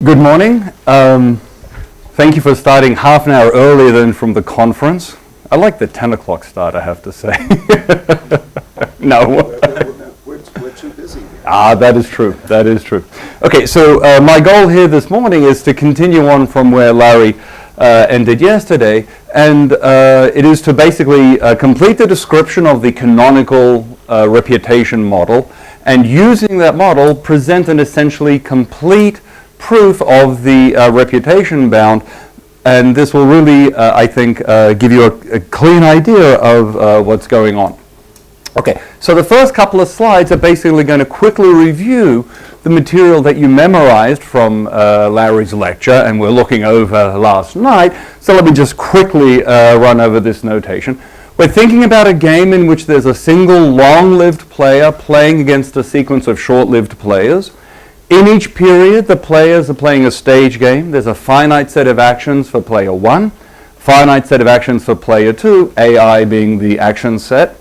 Good morning. Thank you for starting half an hour earlier than from the conference. I like the 10 o'clock start, I have to say. No. We're too busy here. That is true. That is true. Okay, so my goal here this morning is to continue on from where Larry ended yesterday, and it is to basically complete the description of the canonical reputation model, and using that model, present an essentially complete proof of the reputation bound, and this will really, I think, give you a clean idea of what's going on. Okay, so the first couple of slides are basically going to quickly review the material that you memorized from Larry's lecture and we're looking over last night. So let me just quickly run over this notation. We're thinking about a game in which there's a single long-lived player playing against a sequence of short-lived players. In each period, the players are playing a stage game. There's a finite set of actions for player 1, finite set of actions for player 2, AI being the action set.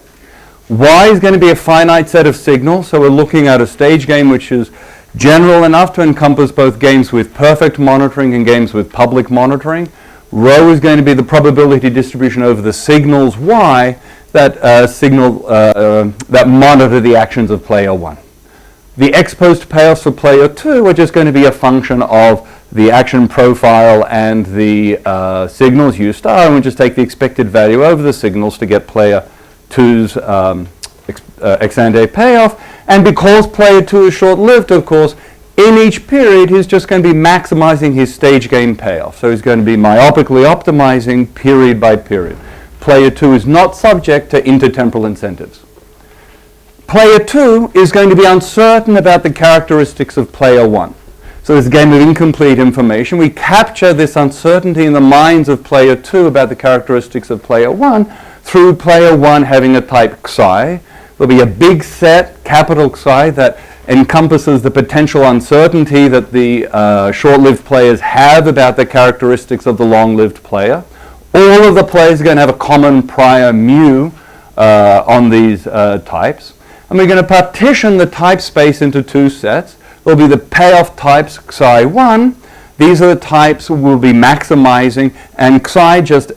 Y is going to be a finite set of signals, so we're looking at a stage game which is general enough to encompass both games with perfect monitoring and games with public monitoring. Rho is going to be the probability distribution over the signals Y that that monitor the actions of player 1. The ex post payoffs for player 2 are just going to be a function of the action profile and the signals U star, and we just take the expected value over the signals to get player 2's ex ante payoff. And because player 2 is short-lived, of course, in each period he's just going to be maximizing his stage game payoff. So he's going to be myopically optimizing period by period. Player 2 is not subject to intertemporal incentives. Player 2 is going to be uncertain about the characteristics of player 1. So it's a game of incomplete information. We capture this uncertainty in the minds of player 2 about the characteristics of player 1 through player 1 having a type Xi. There'll be a big set, capital Xi, that encompasses the potential uncertainty that the short-lived players have about the characteristics of the long-lived player. All of the players are going to have a common prior mu on these types. And we're going to partition the type space into two sets. There'll be the payoff types Xi1. These are the types we'll be maximizing, and Xi just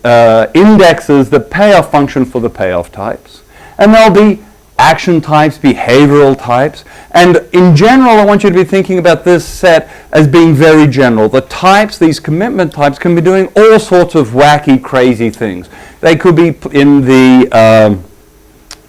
indexes the payoff function for the payoff types. And there'll be action types, behavioral types, and in general I want you to be thinking about this set as being very general. The types, these commitment types, can be doing all sorts of wacky, crazy things. They could be in the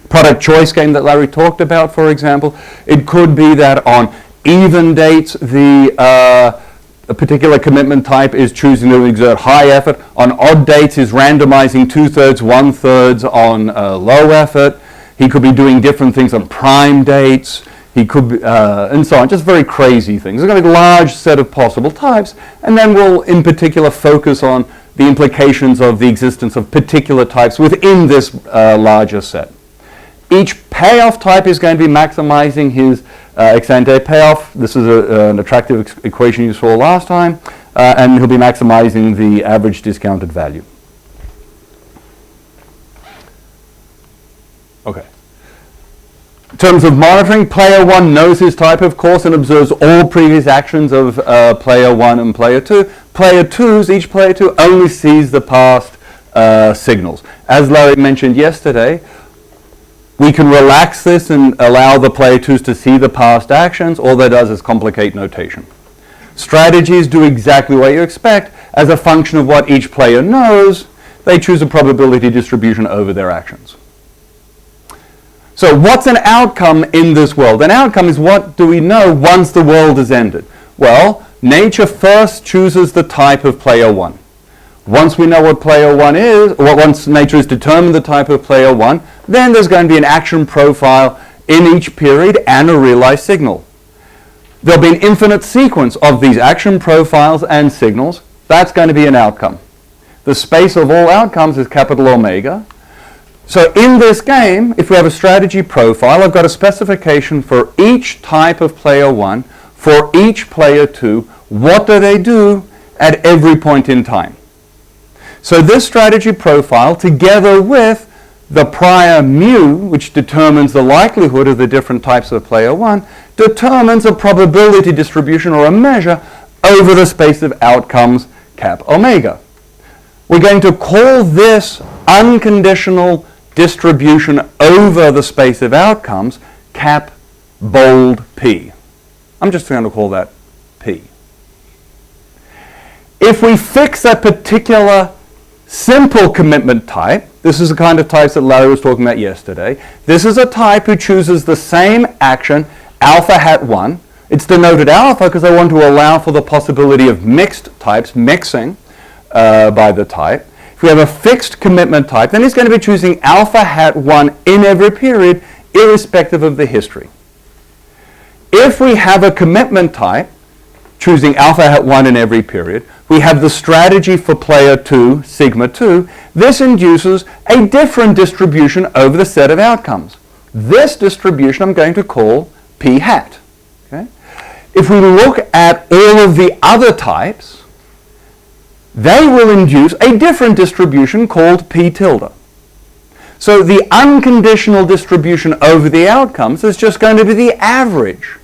product choice game that Larry talked about, for example. It could be that on even dates a particular commitment type is choosing to exert high effort. On odd dates is randomizing 2/3, 1/3 on low effort. He could be doing different things on prime dates. He could be, and so on, just very crazy things. There's going to be a large set of possible types, and then we'll in particular focus on the implications of the existence of particular types within this larger set. Each payoff type is going to be maximizing his ex ante payoff. This is an attractive equation you saw last time, and he'll be maximizing the average discounted value. Okay. In terms of monitoring, player 1 knows his type, of course, and observes all previous actions of player 1 and player 2. Each player 2 only sees the past signals. As Larry mentioned yesterday, we can relax this and allow the player 2s to see the past actions. All that does is complicate notation. Strategies do exactly what you expect. As a function of what each player knows, they choose a probability distribution over their actions. So what's an outcome in this world? An outcome is what do we know once the world is ended? Well, nature first chooses the type of player 1. Once we know what player 1 is, or once nature has determined the type of player 1, then there's going to be an action profile in each period and a realized signal. There'll be an infinite sequence of these action profiles and signals. That's going to be an outcome. The space of all outcomes is capital Omega. So in this game, if we have a strategy profile, I've got a specification for each type of player 1, for each player 2, what do they do at every point in time. So this strategy profile, together with the prior mu, which determines the likelihood of the different types of player 1, determines a probability distribution or a measure over the space of outcomes cap omega. We're going to call this unconditional distribution over the space of outcomes cap bold P. I'm just going to call that P. If we fix a particular simple commitment type, this is the kind of types that Larry was talking about yesterday. This is a type who chooses the same action, alpha hat 1. It's denoted alpha because I want to allow for the possibility of mixed types, mixing by the type. If we have a fixed commitment type, then it's going to be choosing alpha hat 1 in every period, irrespective of the history. If we have a commitment type, choosing alpha hat 1 in every period, we have the strategy for player 2, sigma 2. This induces a different distribution over the set of outcomes. This distribution I'm going to call P hat. Okay? If we look at all of the other types, they will induce a different distribution called P tilde. So the unconditional distribution over the outcomes is just going to be the average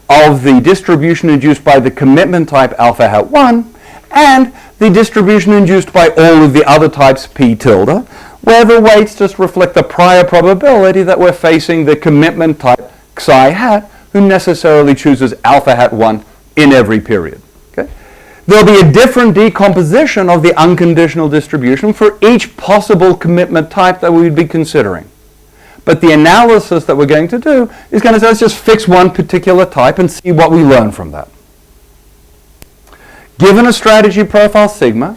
of the distribution induced by the commitment type alpha hat 1 and the distribution induced by all of the other types P tilde, where the weights just reflect the prior probability that we're facing the commitment type psi hat, who necessarily chooses alpha hat 1 in every period. Okay? There'll be a different decomposition of the unconditional distribution for each possible commitment type that we would be considering. But the analysis that we're going to do is going to say, let's just fix one particular type and see what we learn from that. Given a strategy profile sigma,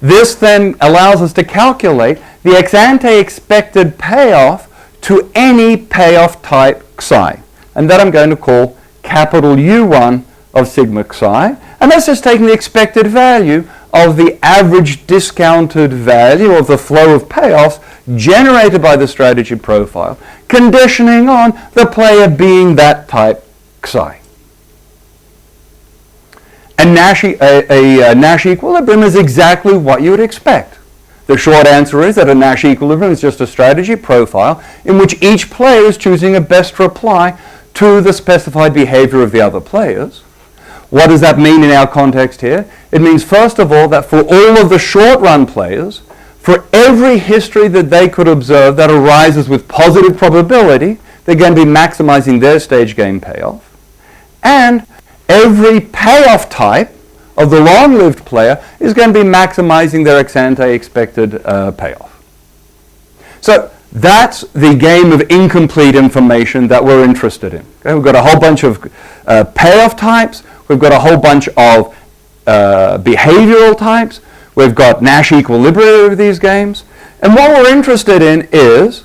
this then allows us to calculate the ex ante expected payoff to any payoff type psi. And that I'm going to call capital U1 of sigma psi. And that's just taking the expected value of the average discounted value of the flow of payoffs generated by the strategy profile, conditioning on the player being that type psi. And a Nash equilibrium is exactly what you would expect. The short answer is that a Nash equilibrium is just a strategy profile in which each player is choosing a best reply to the specified behavior of the other players. What does that mean in our context here? It means, first of all, that for all of the short-run players, for every history that they could observe that arises with positive probability, they're going to be maximizing their stage game payoff. And every payoff type of the long-lived player is going to be maximizing their ex ante expected payoff. So that's the game of incomplete information that we're interested in. Okay? We've got a whole bunch of payoff types. We've got a whole bunch of behavioral types. We've got Nash equilibria of these games. And what we're interested in is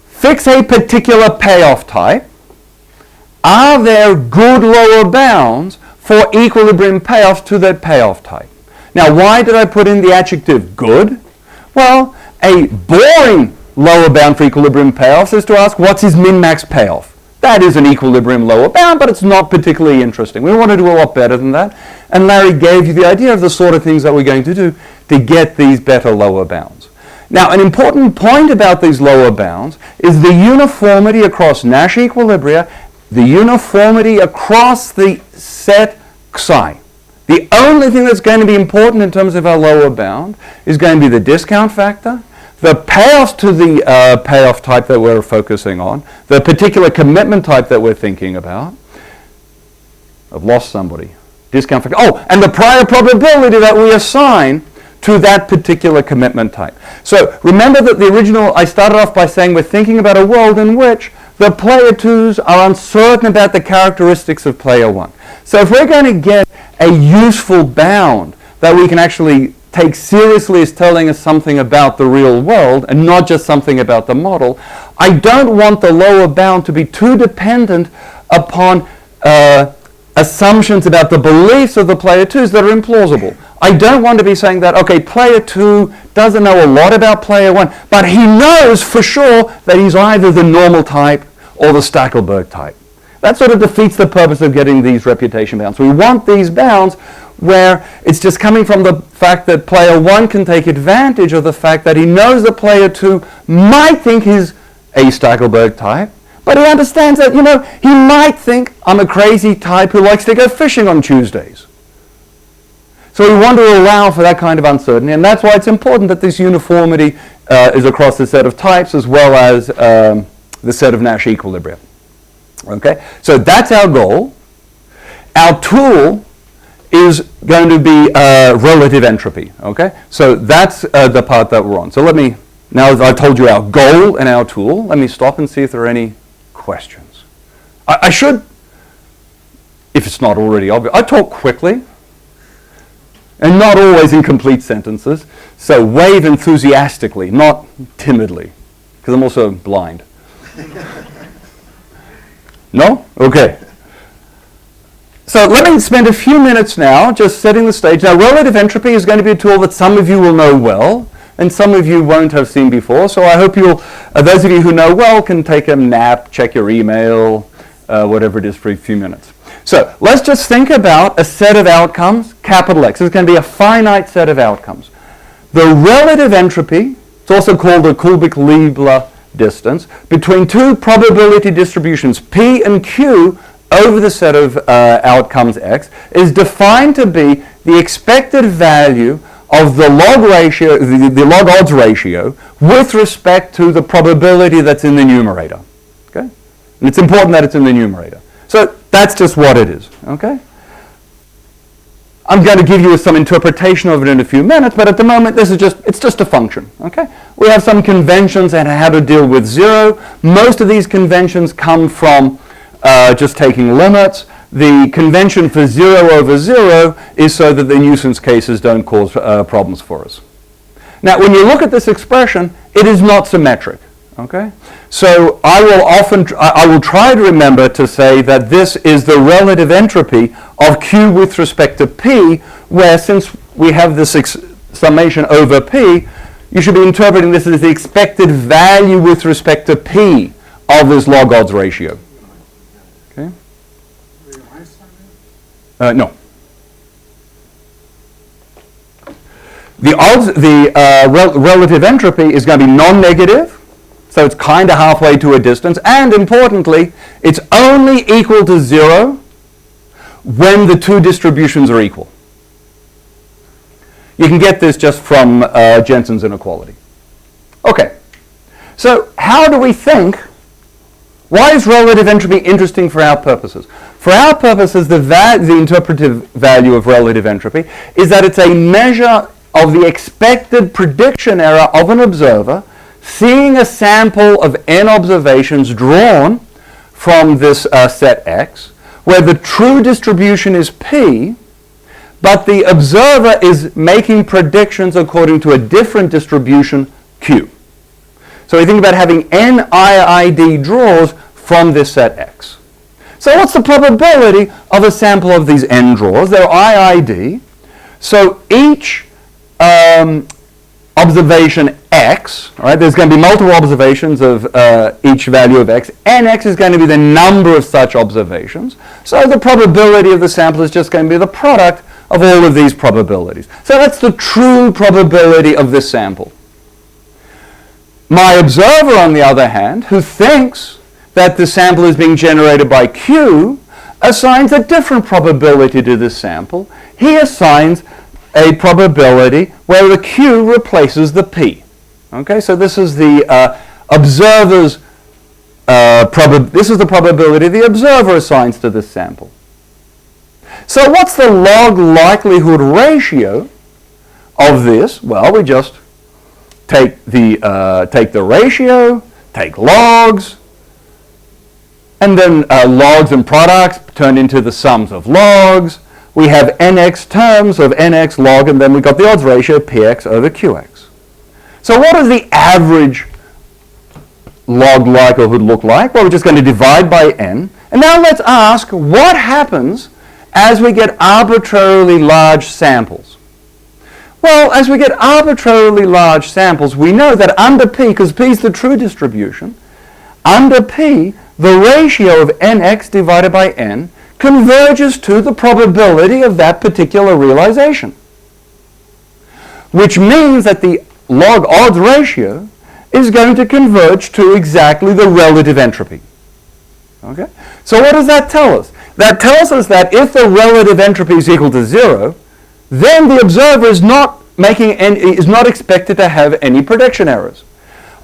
fix a particular payoff type. Are there good lower bounds for equilibrium payoffs to that payoff type? Now, why did I put in the adjective good? Well, a boring lower bound for equilibrium payoffs is to ask, what's his min-max payoff? That is an equilibrium lower bound, but it's not particularly interesting. We want to do a lot better than that. And Larry gave you the idea of the sort of things that we're going to do to get these better lower bounds. Now, an important point about these lower bounds is the uniformity across Nash equilibria, the uniformity across the set psi. The only thing that's going to be important in terms of our lower bound is going to be the discount factor, the payoffs to the payoff type that we're focusing on, the particular commitment type that we're thinking about. I've lost somebody. Discount factor. Oh, and the prior probability that we assign to that particular commitment type. So remember that the original, I started off by saying we're thinking about a world in which the player 2s are uncertain about the characteristics of player 1. So if we're going to get a useful bound that we can actually take seriously as telling us something about the real world and not just something about the model, I don't want the lower bound to be too dependent upon assumptions about the beliefs of the player 2s that are implausible. I don't want to be saying that, okay, player 2 doesn't know a lot about player 1, but he knows for sure that he's either the normal type or the Stackelberg type. That sort of defeats the purpose of getting these reputation bounds. We want these bounds where it's just coming from the fact that player 1 can take advantage of the fact that he knows that player 2 might think he's a Stackelberg type, but he understands that, he might think I'm a crazy type who likes to go fishing on Tuesdays. So we want to allow for that kind of uncertainty, and that's why it's important that this uniformity is across the set of types as well as the set of Nash equilibria. Okay, so that's our goal. Our tool is going to be relative entropy. Okay, so that's the part that we're on. So let me, now that I've told you our goal and our tool, let me stop and see if there are any questions. I should, if it's not already obvious, I talk quickly and not always in complete sentences, so wave enthusiastically, not timidly, because I'm also blind. No? Okay. So let me spend a few minutes now just setting the stage. Now, relative entropy is going to be a tool that some of you will know well, and some of you won't have seen before. So I hope you'll, those of you who know well can take a nap, check your email, whatever it is for a few minutes. So let's just think about a set of outcomes, capital X. It's going to be a finite set of outcomes. The relative entropy, it's also called a Kubic-Leibler distance, between two probability distributions, P and Q, over the set of outcomes X, is defined to be the expected value of the log ratio, the log odds ratio, with respect to the probability that's in the numerator. Okay? And it's important that it's in the numerator. So that's just what it is. Okay? I'm going to give you some interpretation of it in a few minutes, but at the moment it's just a function. Okay? We have some conventions on how to deal with zero. Most of these conventions come from just taking limits. The convention for 0 over 0 is so that the nuisance cases don't cause problems for us. Now, when you look at this expression, it is not symmetric. Okay? So I will try to remember to say that this is the relative entropy of Q with respect to P, where since we have this summation over P, you should be interpreting this as the expected value with respect to P of this log odds ratio. Okay? No. The relative entropy is going to be non-negative, so it's kind of halfway to a distance, and importantly, it's only equal to 0 when the two distributions are equal. You can get this just from Jensen's inequality. Okay, so how do we think? Why is relative entropy interesting for our purposes? For our purposes, the interpretive value of relative entropy is that it's a measure of the expected prediction error of an observer seeing a sample of n observations drawn from this set X, where the true distribution is P, but the observer is making predictions according to a different distribution, Q. So we think about having n IID draws from this set X. So what's the probability of a sample of these n draws? They're IID. So each observation X, all right, there's going to be multiple observations of each value of X. Nx is going to be the number of such observations. So the probability of the sample is just going to be the product of all of these probabilities. So that's the true probability of this sample. My observer, on the other hand, who thinks that the sample is being generated by Q, assigns a different probability to this sample. He assigns a probability where the Q replaces the P. Okay, so this is the observer's this is the probability the observer assigns to this sample. So what's the log likelihood ratio of this? Well, we just take the ratio, take logs, and then logs and products turn into the sums of logs. We have nx terms of nx log, and then we've got the odds ratio px over qx. So what does the average log likelihood look like? Well, we're just going to divide by n. And now let's ask what happens as we get arbitrarily large samples. Well, as we get arbitrarily large samples, we know that under P, because P is the true distribution, under P, the ratio of nx divided by n converges to the probability of that particular realization, which means that the log odds ratio is going to converge to exactly the relative entropy. Okay? So what does that tell us? That tells us that if the relative entropy is equal to 0, then the observer is not expected to have any prediction errors.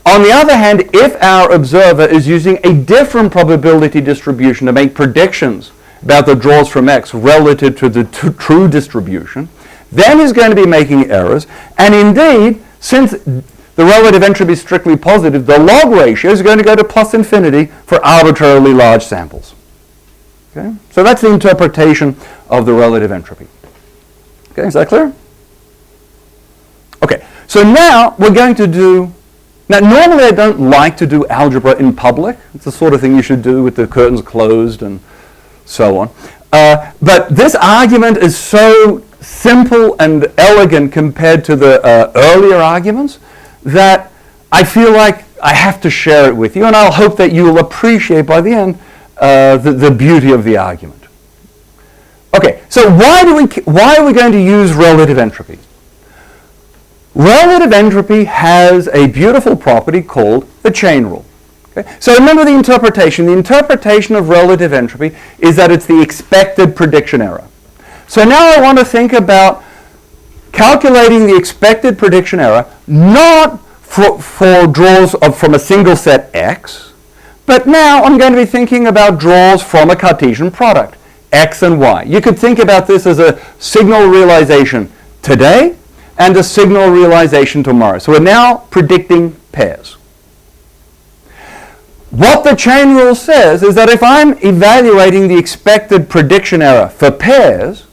On the other hand, if our observer is using a different probability distribution to make predictions about the draws from X relative to the true distribution, then he's going to be making errors. And indeed, since the relative entropy is strictly positive, the log ratio is going to go to plus infinity for arbitrarily large samples. Okay? So that's the interpretation of the relative entropy. Okay, is that clear? Okay, so now we're going to do, now normally I don't like to do algebra in public. It's the sort of thing you should do with the curtains closed and so on. But this argument is so simple and elegant compared to the earlier arguments that I feel like I have to share it with you, and I'll hope that you will appreciate by the end the beauty of the argument. Okay, so why are we going to use relative entropy? Relative entropy has a beautiful property called the chain rule. Okay? So remember the interpretation. The interpretation of relative entropy is that it's the expected prediction error. So now I want to think about calculating the expected prediction error not for draws from a single set X, but now I'm going to be thinking about draws from a Cartesian product, X and Y. You could think about this as a signal realization today and a signal realization tomorrow. So we're now predicting pairs. What the chain rule says is that if I'm evaluating the expected prediction error for pairs,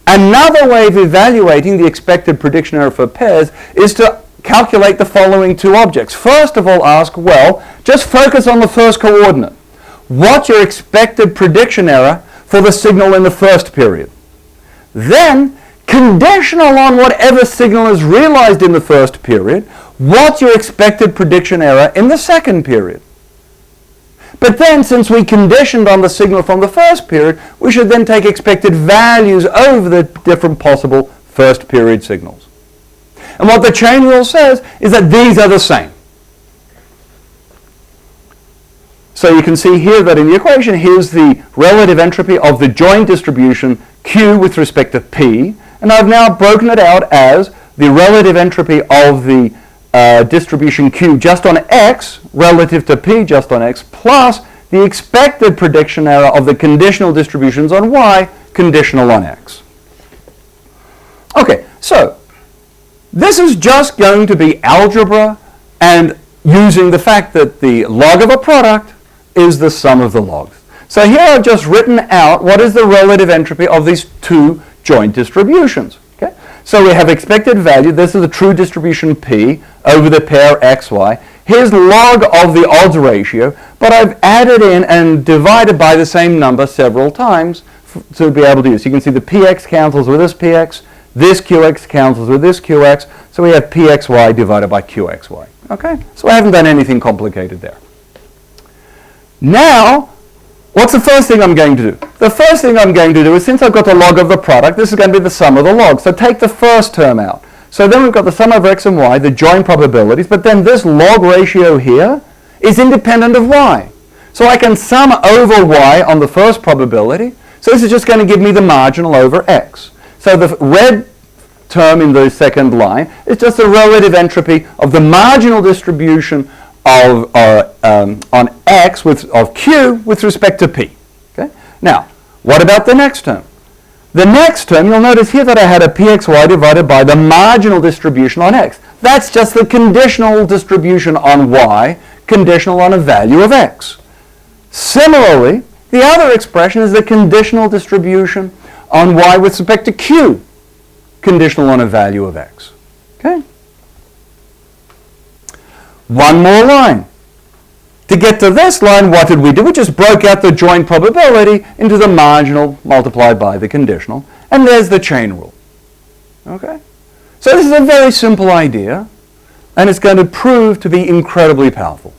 another way of evaluating the expected prediction error for pairs is to calculate the following two objects. First of all, ask, well, just focus on the first coordinate. What's your expected prediction error for the signal in the first period? Then, conditional on whatever signal is realized in the first period, what's your expected prediction error in the second period? But then, since we conditioned on the signal from the first period, we should then take expected values over the different possible first period signals. And what the chain rule says is that these are the same. So you can see here that in the equation, here's the relative entropy of the joint distribution Q with respect to P. And I've now broken it out as the relative entropy of the distribution Q just on X relative to P just on X plus the expected prediction error of the conditional distributions on Y conditional on X. Okay, so this is just going to be algebra and using the fact that the log of a product is the sum of the logs. So here I've just written out what is the relative entropy of these two joint distributions. Okay? So we have expected value. This is the true distribution P over the pair X, Y. Here's log of the odds ratio, but I've added in and divided by the same number several times to be able to use. You can see the PX cancels with this PX. This QX cancels with this QX, so we have PXY divided by QXY. Okay? So I haven't done anything complicated there. Now, what's the first thing I'm going to do? The first thing I'm going to do is, since I've got the log of the product, this is going to be the sum of the logs. So take the first term out. So then we've got the sum of X and Y, the joint probabilities, but then this log ratio here is independent of Y. So I can sum over Y on the first probability. So this is just going to give me the marginal over X. So the red term in the second line is just the relative entropy of the marginal distribution of on X of Q with respect to P. Okay? Now, what about the next term? The next term, you'll notice here that I had a PXY divided by the marginal distribution on X. That's just the conditional distribution on Y, conditional on a value of X. Similarly, the other expression is the conditional distribution on Y with respect to Q, conditional on a value of X. Okay? One more line. To get to this line, what did we do? We just broke out the joint probability into the marginal multiplied by the conditional, and there's the chain rule. Okay? So this is a very simple idea, and it's going to prove to be incredibly powerful.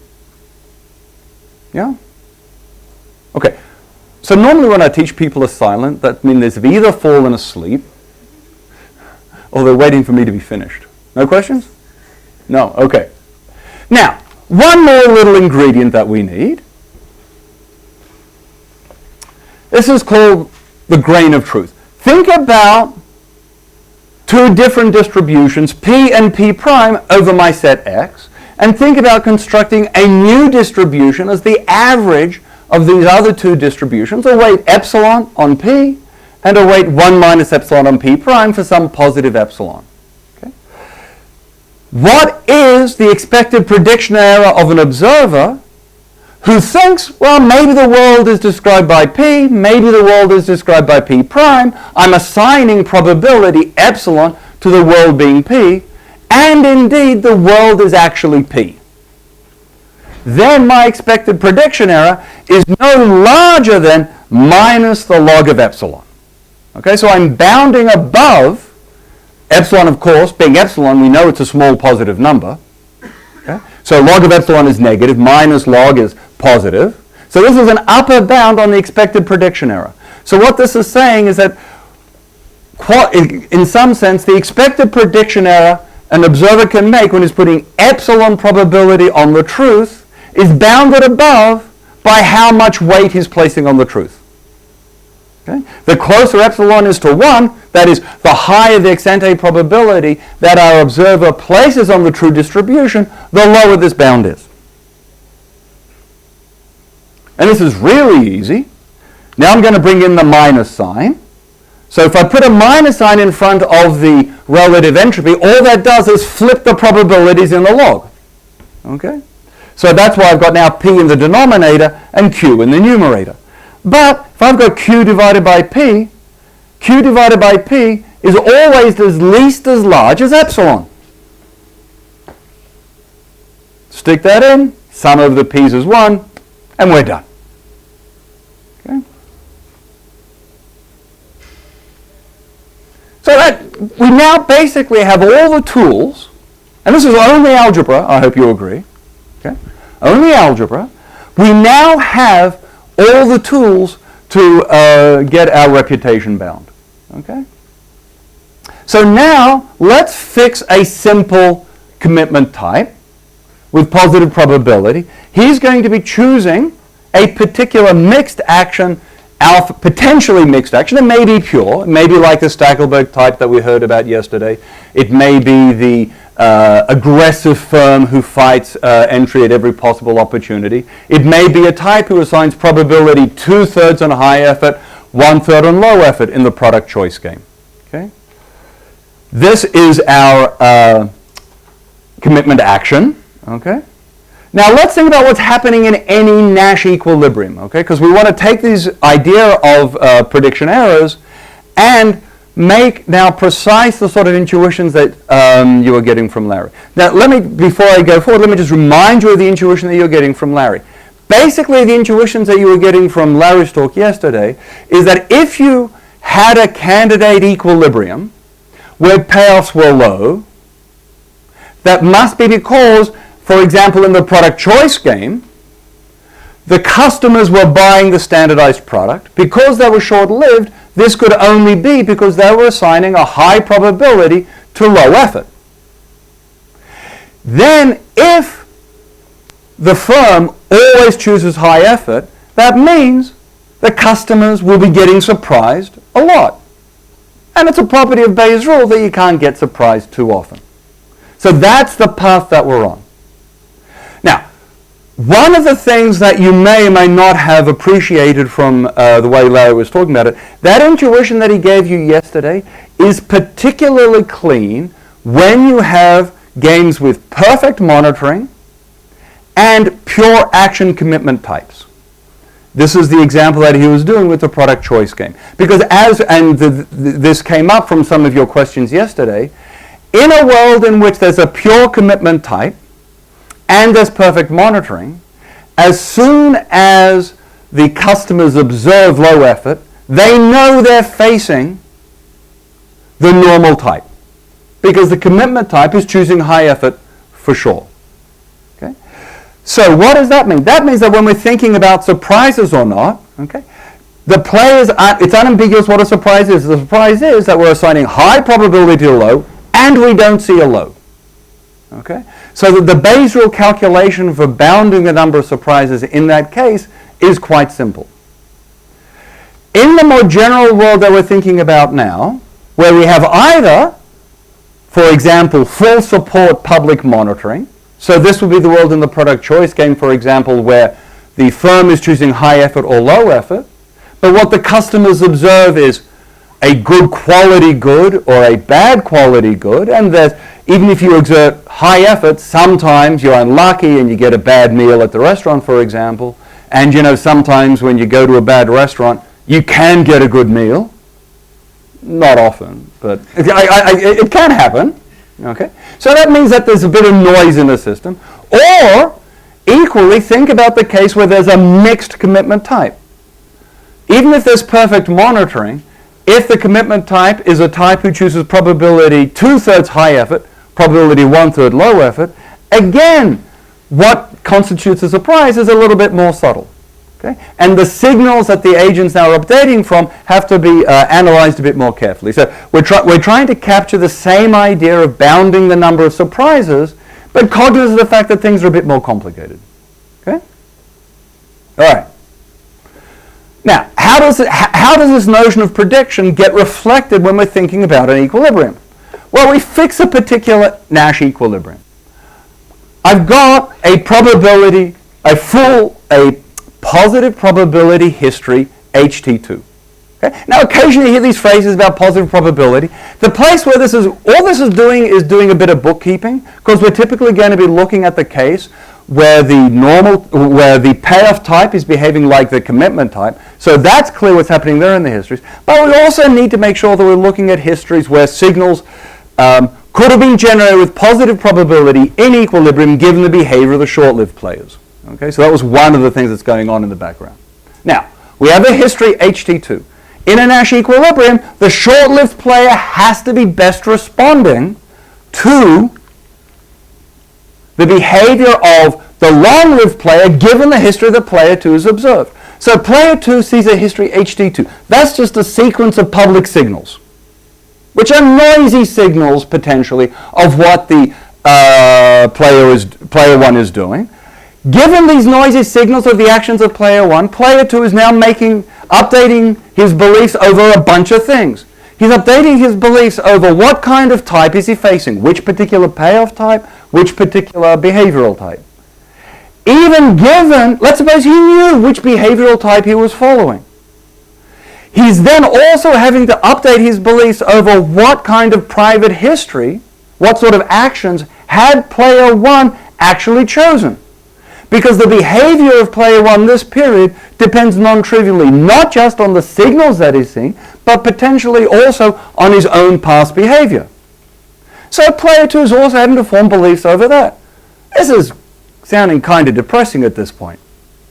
Yeah? Okay. So normally when I teach people are silent, that means they've either fallen asleep or they're waiting for me to be finished. No questions? No? Okay. Now, one more little ingredient that we need. This is called the grain of truth. Think about two different distributions, P and P prime, over my set X, and think about constructing a new distribution as the average of these other two distributions, a weight epsilon on P and a weight 1 minus epsilon on P prime for some positive epsilon. Okay? What is the expected prediction error of an observer who thinks, well, maybe the world is described by P, maybe the world is described by P prime, I'm assigning probability epsilon to the world being P, and indeed the world is actually P. Then my expected prediction error is no larger than minus the log of epsilon. Okay, so I'm bounding above epsilon, of course, being epsilon, we know it's a small positive number. Okay? So log of epsilon is negative, minus log is positive. So this is an upper bound on the expected prediction error. So what this is saying is that, in some sense, the expected prediction error an observer can make when he's putting epsilon probability on the truth is bounded above by how much weight he's placing on the truth. Okay? The closer epsilon is to 1, that is, the higher the ex ante probability that our observer places on the true distribution, the lower this bound is. And this is really easy. Now I'm going to bring in the minus sign. So if I put a minus sign in front of the relative entropy, all that does is flip the probabilities in the log. Okay? So that's why I've got now P in the denominator and Q in the numerator. But if I've got Q divided by P is always at least as large as epsilon. Stick that in, sum over the P's is 1, and we're done. Okay? So that we now basically have all the tools, and this is only algebra, I hope you agree. Okay? Only algebra. We now have all the tools to get our reputation bound. Okay? So now let's fix a simple commitment type with positive probability. He's going to be choosing a particular mixed action, alpha, potentially mixed action. It may be pure. It may be like the Stackelberg type that we heard about yesterday. It may be the aggressive firm who fights entry at every possible opportunity. It may be a type who assigns probability 2/3 on high effort, 1/3 on low effort in the product choice game. Okay? This is our commitment action. Okay? Now let's think about what's happening in any Nash equilibrium. Okay? Because we want to take this idea of prediction errors and make now precise the sort of intuitions that you are getting from Larry. Now, before I go forward, let me just remind you of the intuition that you're getting from Larry. Basically, the intuitions that you were getting from Larry's talk yesterday is that if you had a candidate equilibrium where payoffs were low, that must be because, for example, in the product choice game, the customers were buying the standardized product. Because they were short-lived, this could only be because they were assigning a high probability to low effort. Then, if the firm always chooses high effort, that means the customers will be getting surprised a lot. And it's a property of Bayes' rule that you can't get surprised too often. So that's the path that we're on. Now, one of the things that you may or may not have appreciated from the way Larry was talking about it, that intuition that he gave you yesterday is particularly clean when you have games with perfect monitoring and pure action commitment types. This is the example that he was doing with the product choice game. Because this came up from some of your questions yesterday, in a world in which there's a pure commitment type, and there's perfect monitoring, as soon as the customers observe low effort, they know they're facing the normal type. Because the commitment type is choosing high effort for sure. Okay? So what does that mean? That means that when we're thinking about surprises or not, okay, it's unambiguous what a surprise is. The surprise is that we're assigning high probability to low, and we don't see a low. Okay? So that the Bayes rule calculation for bounding the number of surprises in that case is quite simple. In the more general world that we're thinking about now, where we have either for example, full support public monitoring. So this would be the world in the product choice game, for example, where the firm is choosing high effort or low effort. But what the customers observe is a good quality good or a bad quality good. And there's, even if you exert high effort, sometimes you're unlucky and you get a bad meal at the restaurant, for example. And you know, sometimes when you go to a bad restaurant, you can get a good meal. Not often, but it can happen. Okay, so that means that there's a bit of noise in the system. Or equally, think about the case where there's a mixed commitment type. Even if there's perfect monitoring, if the commitment type is a type who chooses probability 2/3 high effort, probability 1/3 low effort, again, what constitutes a surprise is a little bit more subtle. Okay? And the signals that the agents now are updating from have to be analyzed a bit more carefully. So we're trying to capture the same idea of bounding the number of surprises, but cognizant of the fact that things are a bit more complicated. Okay? All right. Now, how does this notion of prediction get reflected when we're thinking about an equilibrium? Well, we fix a particular Nash equilibrium. I've got a probability, a positive probability history, HT2. Okay? Now, occasionally you hear these phrases about positive probability. The place where all this is doing a bit of bookkeeping, because we're typically going to be looking at the case where the payoff type is behaving like the commitment type. So that's clear what's happening there in the histories. But we also need to make sure that we're looking at histories where signals could have been generated with positive probability in equilibrium given the behavior of the short-lived players. Okay, so that was one of the things that's going on in the background. Now, we have a history HT2. In a Nash equilibrium, the short-lived player has to be best responding to the behavior of the long-lived player given the history that player 2 has observed. So player 2 sees a history HT2. That's just a sequence of public signals, which are noisy signals potentially of what the player 1 is doing. Given these noisy signals of the actions of player 1, player 2 is now updating his beliefs over a bunch of things. He's updating his beliefs over what kind of type is he facing, which particular payoff type, which particular behavioral type. Even given, let's suppose he knew which behavioral type he was following. He's then also having to update his beliefs over what kind of private history, what sort of actions had player 1 actually chosen. Because the behavior of player 1 this period depends non-trivially not just on the signals that he's seeing, but potentially also on his own past behavior. So player 2 is also having to form beliefs over that. This is sounding kind of depressing at this point.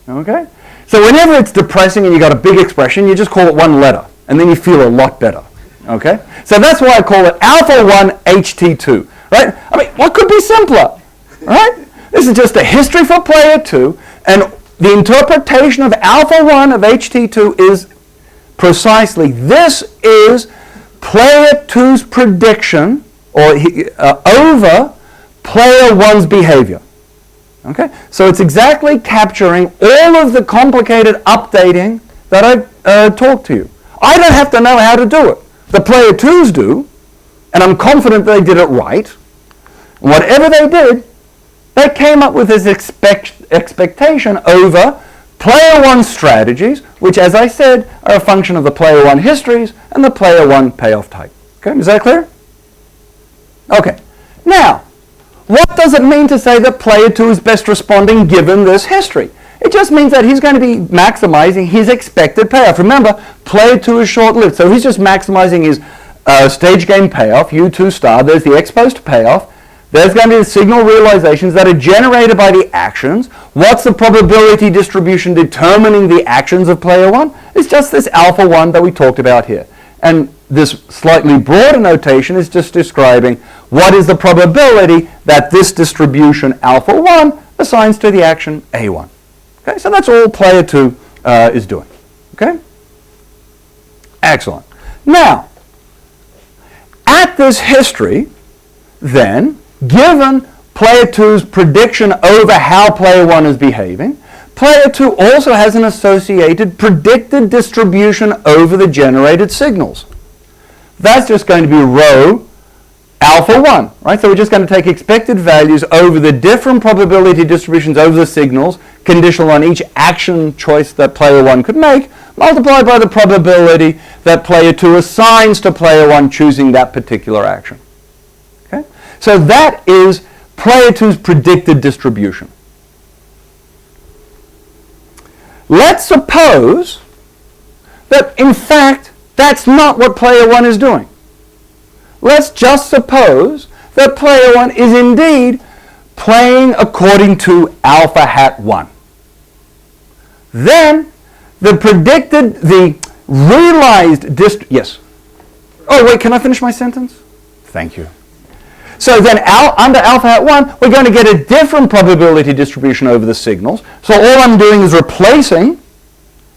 Okay? So whenever it's depressing and you got a big expression, you just call it one letter, and then you feel a lot better. Okay? So that's why I call it alpha 1 HT2. Right? I mean, what could be simpler? Right? This is just a history for player 2, and the interpretation of alpha 1 of HT2 is precisely, this is player 2's prediction over player 1's behavior. Okay? So it's exactly capturing all of the complicated updating that I talked to you. I don't have to know how to do it. The player 2's do, and I'm confident they did it right. Whatever they did, they came up with this expectation over player 1 strategies, which, as I said, are a function of the player 1 histories and the player 1 payoff type. Okay, is that clear? Okay. Now, what does it mean to say that player 2 is best responding given this history? It just means that he's going to be maximizing his expected payoff. Remember, player 2 is short-lived, so he's just maximizing his stage game payoff, U2 star. There's the ex post payoff. There's going to be the signal realizations that are generated by the actions. What's the probability distribution determining the actions of player 1? It's just this alpha 1 that we talked about here. And this slightly broader notation is just describing what is the probability that this distribution alpha 1 assigns to the action A1. Okay, so that's all player 2 is doing. Okay? Excellent. Now, at this history, then, given player 2's prediction over how player 1 is behaving, player 2 also has an associated predicted distribution over the generated signals. That's just going to be rho alpha 1, right? So we're just going to take expected values over the different probability distributions over the signals, conditional on each action choice that player 1 could make, multiplied by the probability that player 2 assigns to player 1 choosing that particular action. Okay? So that is player 2's predicted distribution. Let's suppose that, in fact, that's not what player 1 is doing. Let's just suppose that player 1 is indeed playing according to alpha hat 1. Then the realized yes. Oh, wait, can I finish my sentence? Thank you. So then under alpha hat 1, we're going to get a different probability distribution over the signals. So all I'm doing is replacing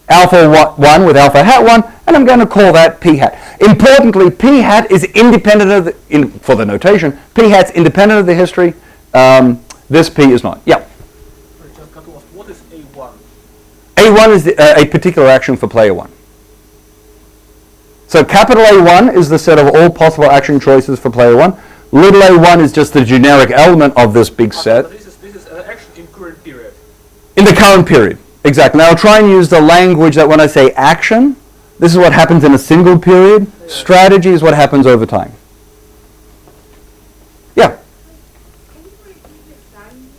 alpha 1 with alpha hat 1, and I'm going to call that p hat. Importantly, p hat is independent of the, for the notation, p hat's independent of the history. This p is not. Yeah? Just got lost. What is A1? A1 is a particular action for player 1. So capital A1 is the set of all possible action choices for player 1. Little a1 is just the generic element of this big set. This is an action in current period. In the current period, exactly. Now I'll try and use the language that when I say action, this is what happens in a single period. Yeah. Strategy is what happens over time. Yeah? Can you repeat the timing?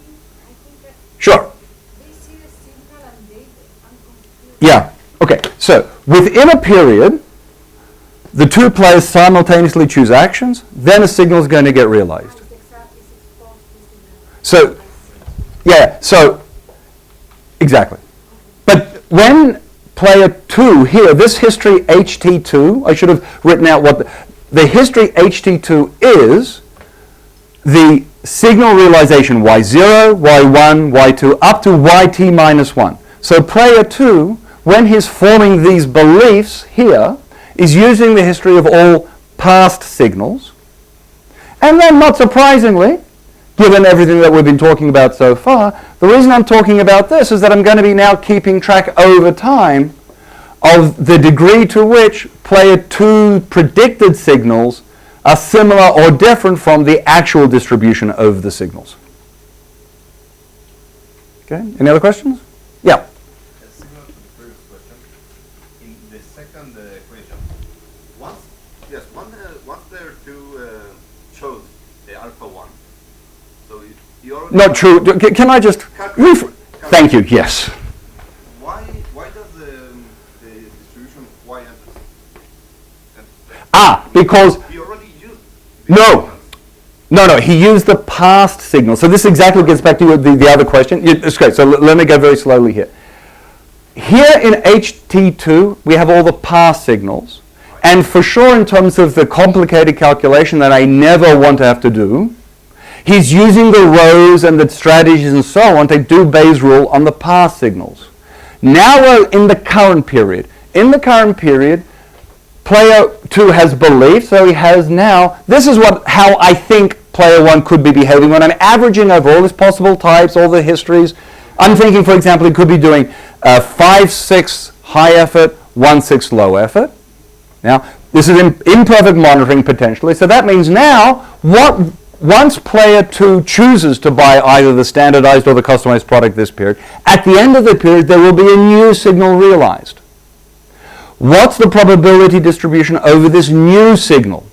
I think that sure. they see the signal and they, I'm confused. Yeah. Okay. So within a period, the two players simultaneously choose actions, then a signal is going to get realized. It's exactly supposed to be So, yeah, so, exactly. But when player 2 here, this history HT2, I should have written out what the history HT2 is the signal realization Y0, Y1, Y2, up to YT minus 1. So player 2, when he's forming these beliefs here, is using the history of all past signals. And then, not surprisingly, given everything that we've been talking about so far, the reason I'm talking about this is that I'm going to be now keeping track over time of the degree to which player 2 predicted signals are similar or different from the actual distribution of the signals. Okay, any other questions? Yeah. Similar to the previous question, in the second equation, once player 2 chose the alpha 1, so you already... Not true. Can I just... Thank you, yes. Why does the distribution y enters? Because... He already used... No, he used the past signal. So this exactly gets back to the other question. It's great. So let me go very slowly here. Here in HT2, we have all the past signals. And for sure, in terms of the complicated calculation that I never want to have to do, he's using the rows and the strategies and so on to do Bayes' rule on the past signals. Now we're in the current period. In the current period, player 2 has belief, so he has now, this is how I think player 1 could be behaving when I'm averaging over all his possible types, all the histories. I'm thinking, for example, he could be doing 5/6 high effort, 1/6 low effort. Now, this is imperfect monitoring potentially, so that means now, once player 2 chooses to buy either the standardized or the customized product this period, at the end of the period, there will be a new signal realized. What's the probability distribution over this new signal?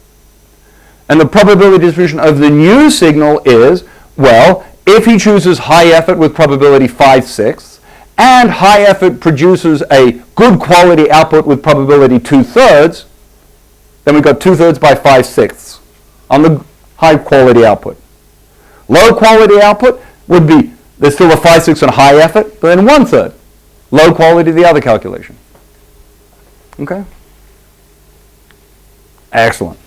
And the probability distribution of the new signal is, well, if he chooses high effort with probability 5/6, and high effort produces a good quality output with probability 2/3, then we've got 2/3 by 5/6 on the high quality output. Low quality output would be, there's still a 5/6 and high effort, but then 1/3. Low quality, the other calculation. Okay? Excellent.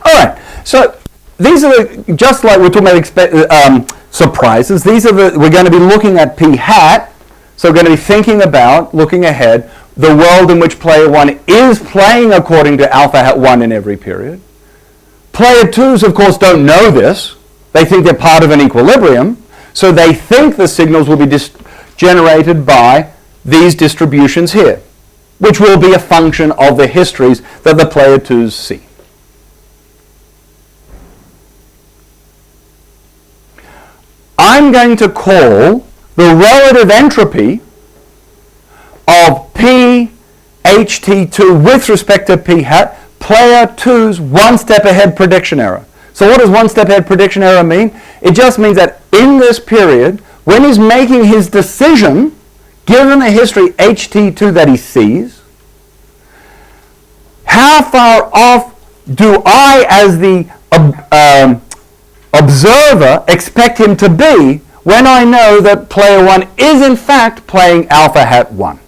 All right, so these are just like we're talking about surprises, we're going to be looking at p hat, so we're going to be thinking about, looking ahead, the world in which player 1 is playing according to alpha hat 1 in every period. Player 2s, of course, don't know this. They think they're part of an equilibrium, so they think the signals will be generated by these distributions here, which will be a function of the histories that the player 2s see. I'm going to call the relative entropy of P HT2 with respect to P hat player 2's one step ahead prediction error. So what does one step ahead prediction error mean? It just means that in this period, when he's making his decision, given the history HT2 that he sees, how far off do I, as the observer, expect him to be when I know that player 1 is in fact playing alpha hat 1?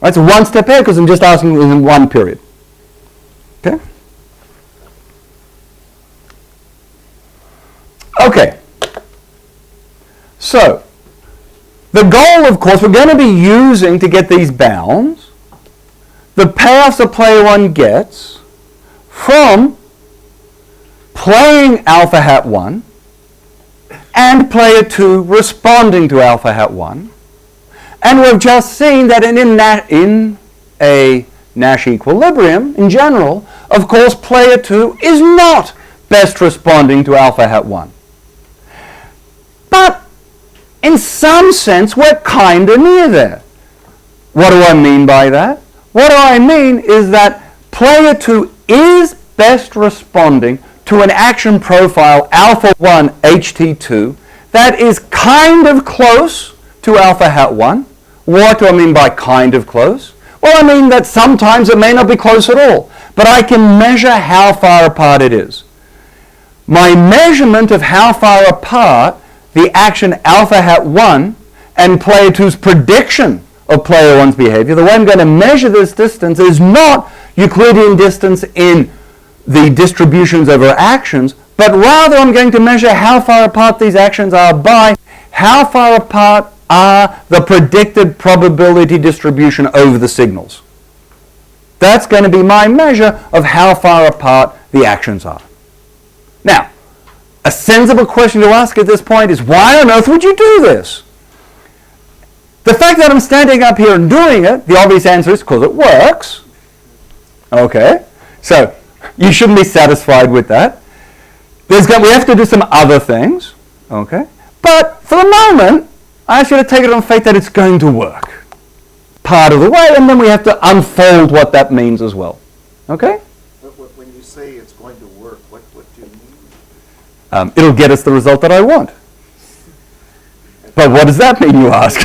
Right, so one step ahead because I'm just asking in one period. Okay? Okay. So, the goal, of course, we're going to be using to get these bounds, the payoffs that player 1 gets from playing alpha hat 1 and player 2 responding to alpha hat 1. And we've just seen that in a Nash equilibrium, in general, of course, player 2 is not best responding to alpha hat 1. But in some sense, we're kind of near there. What do I mean by that? What do I mean is that player 2 is best responding to an action profile alpha 1 HT2 that is kind of close to alpha hat 1. What do I mean by kind of close? Well, I mean that sometimes it may not be close at all, but I can measure how far apart it is. My measurement of how far apart the action alpha hat 1 and player 2's prediction of player 1's behavior, the way I'm going to measure this distance is not Euclidean distance in the distributions over actions, but rather I'm going to measure how far apart these actions are by how far apart are the predicted probability distribution over the signals. That's going to be my measure of how far apart the actions are. Now, a sensible question to ask at this point is, why on earth would you do this? The fact that I'm standing up here and doing it, the obvious answer is because it works. Okay, so you shouldn't be satisfied with that. We have to do some other things. Okay, but for the moment, I ask you to take it on faith that it's going to work part of the way, and then we have to unfold what that means as well. Okay? When you say it's going to work, what do you mean? It'll get us the result that I want. But what does that mean, you ask?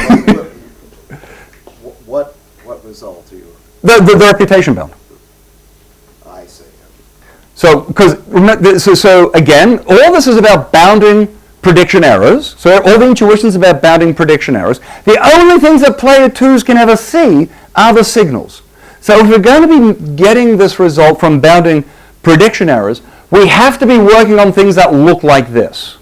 What result do you? The reputation bound. I see. So again, all this is about bounding prediction errors. So all the intuitions about bounding prediction errors. The only things that player 2s can ever see are the signals. So if we're going to be getting this result from bounding prediction errors, we have to be working on things that look like this.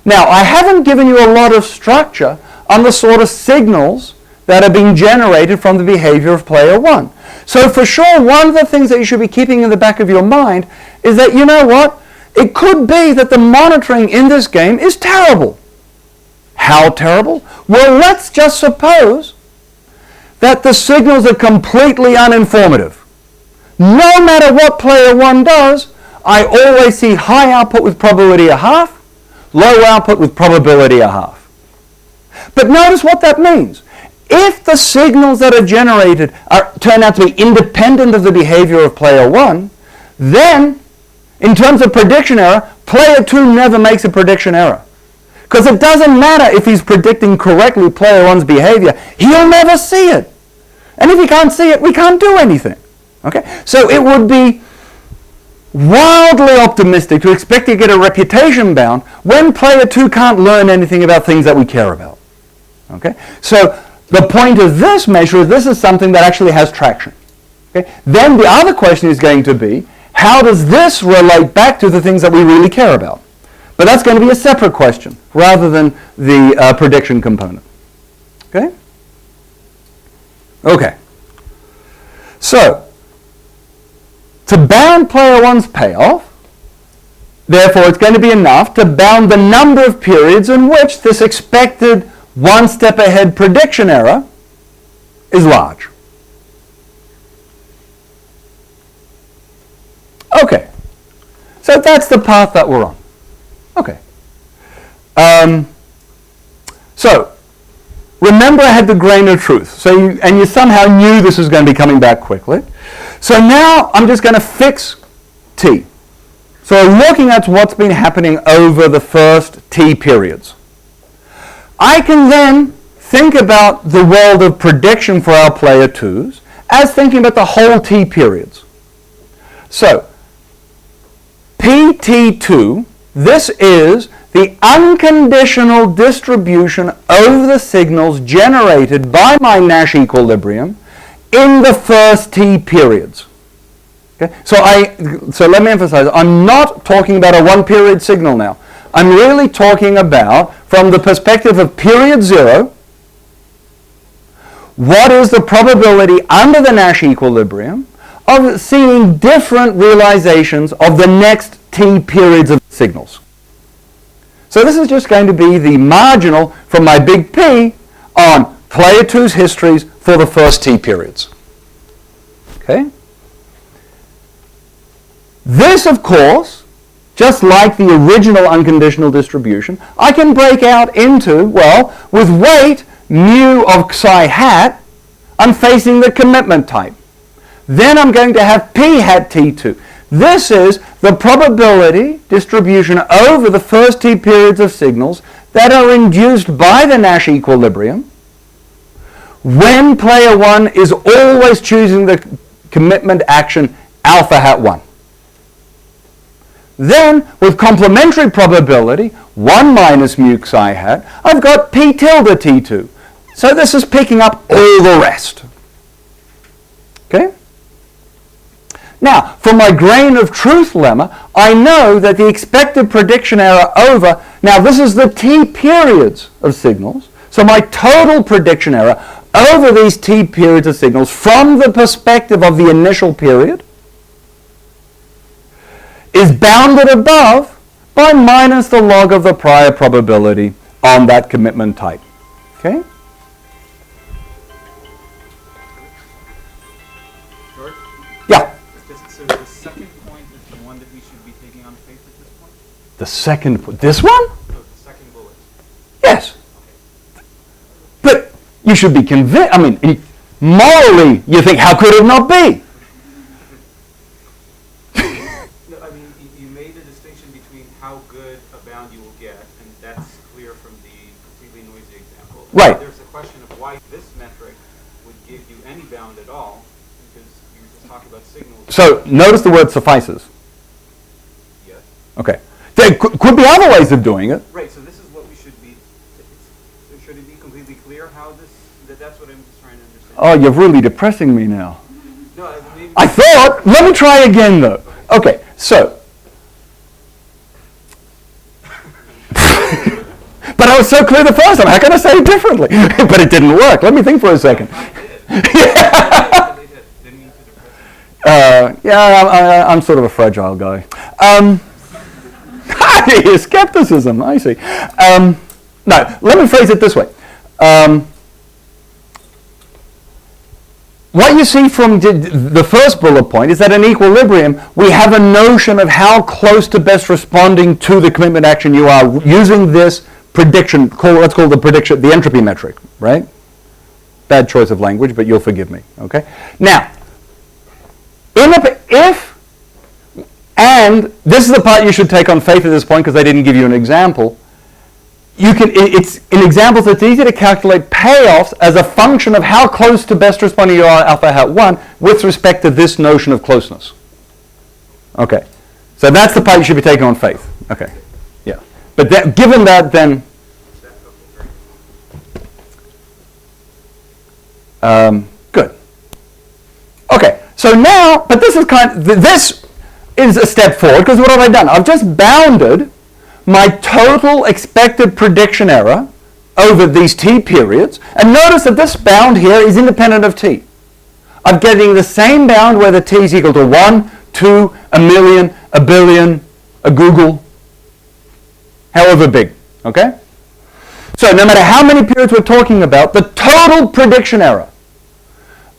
Now, I haven't given you a lot of structure on the sort of signals that are being generated from the behavior of player 1. So for sure, one of the things that you should be keeping in the back of your mind is that, you know what? It could be that the monitoring in this game is terrible. How terrible? Well, let's just suppose that the signals are completely uninformative. No matter what player 1 does, I always see high output with probability a half, low output with probability a half. But notice what that means. If the signals that are generated turn out to be independent of the behavior of player 1, then in terms of prediction error, player 2 never makes a prediction error. Because it doesn't matter if he's predicting correctly player 1's behavior, he'll never see it. And if he can't see it, we can't do anything. Okay? So it would be wildly optimistic to expect to get a reputation bound when player 2 can't learn anything about things that we care about. Okay? So the point of this measure is this is something that actually has traction. Okay? Then the other question is going to be, how does this relate back to the things that we really care about? But that's going to be a separate question rather than the prediction component. Okay? Okay. So, to bound player 1's payoff, therefore it's going to be enough to bound the number of periods in which this expected one step ahead prediction error is large. Okay. So that's the path that we're on. Okay. So, remember I had the grain of truth. And you somehow knew this was going to be coming back quickly. So now I'm just going to fix t. So looking at what's been happening over the first t periods. I can then think about the world of prediction for our player 2s as thinking about the whole t periods. So, PT2, this is the unconditional distribution over the signals generated by my Nash equilibrium in the first t periods. Okay? So let me emphasize, I'm not talking about a one-period signal now. I'm really talking about, from the perspective of period 0, what is the probability under the Nash equilibrium of seeing different realizations of the next t periods of signals. So this is just going to be the marginal from my big P on player 2's histories for the first t periods. Okay? This, of course, just like the original unconditional distribution, I can break out into, well, with weight mu of psi hat, I'm facing the commitment type. Then I'm going to have p hat t2. This is the probability distribution over the first t periods of signals that are induced by the Nash equilibrium when player 1 is always choosing the commitment action alpha hat 1. Then, with complementary probability, 1 minus mu psi hat, I've got p tilde t2. So this is picking up all the rest. Okay? Now, for my grain of truth lemma, I know that the expected prediction error over, now this is the t periods of signals, so my total prediction error over these t periods of signals from the perspective of the initial period is bounded above by minus the log of the prior probability on that commitment type. Okay? George? Yeah. So the second point is the one that we should be taking on faith at this point? The second, this one? No, the second bullet. Yes. But you should be convinced, I mean, morally, you think, how could it not be? No, I mean, you made a distinction between how good a bound you will get, and that's clear from the completely noisy example. Right. There's a question of why this metric would give you any bound at all, because you're just talking about signals. So notice the word suffices. Yes. Okay. There could be other ways of doing it. Right, so this is what we should be, should it be completely clear how this, that's what I'm just trying to understand. Oh, you're really depressing me now. No, maybe. I thought, let me try again though. Okay, so. But I was so clear the first time, how can I say it differently? But it didn't work. Let me think for a second. I'm sort of a fragile guy. Skepticism, I see. No, let me phrase it this way. What you see from the first bullet point is that in equilibrium, we have a notion of how close to best responding to the commitment action you are using this prediction, let's call the entropy metric, right? Bad choice of language, but you'll forgive me, okay? Now, and this is the part you should take on faith at this point because I didn't give you an example. It's in examples it's easy to calculate payoffs as a function of how close to best responding you are alpha hat 1 with respect to this notion of closeness. Okay, so that's the part you should be taking on faith. Okay, yeah. But given that, then good. Okay, so now, but this is this is a step forward because what have I done? I've just bounded my total expected prediction error over these t periods, and notice that this bound here is independent of t. I'm getting the same bound whether t is equal to 1, 2, a million, a billion, a Google, however big, okay? So no matter how many periods we're talking about, the total prediction error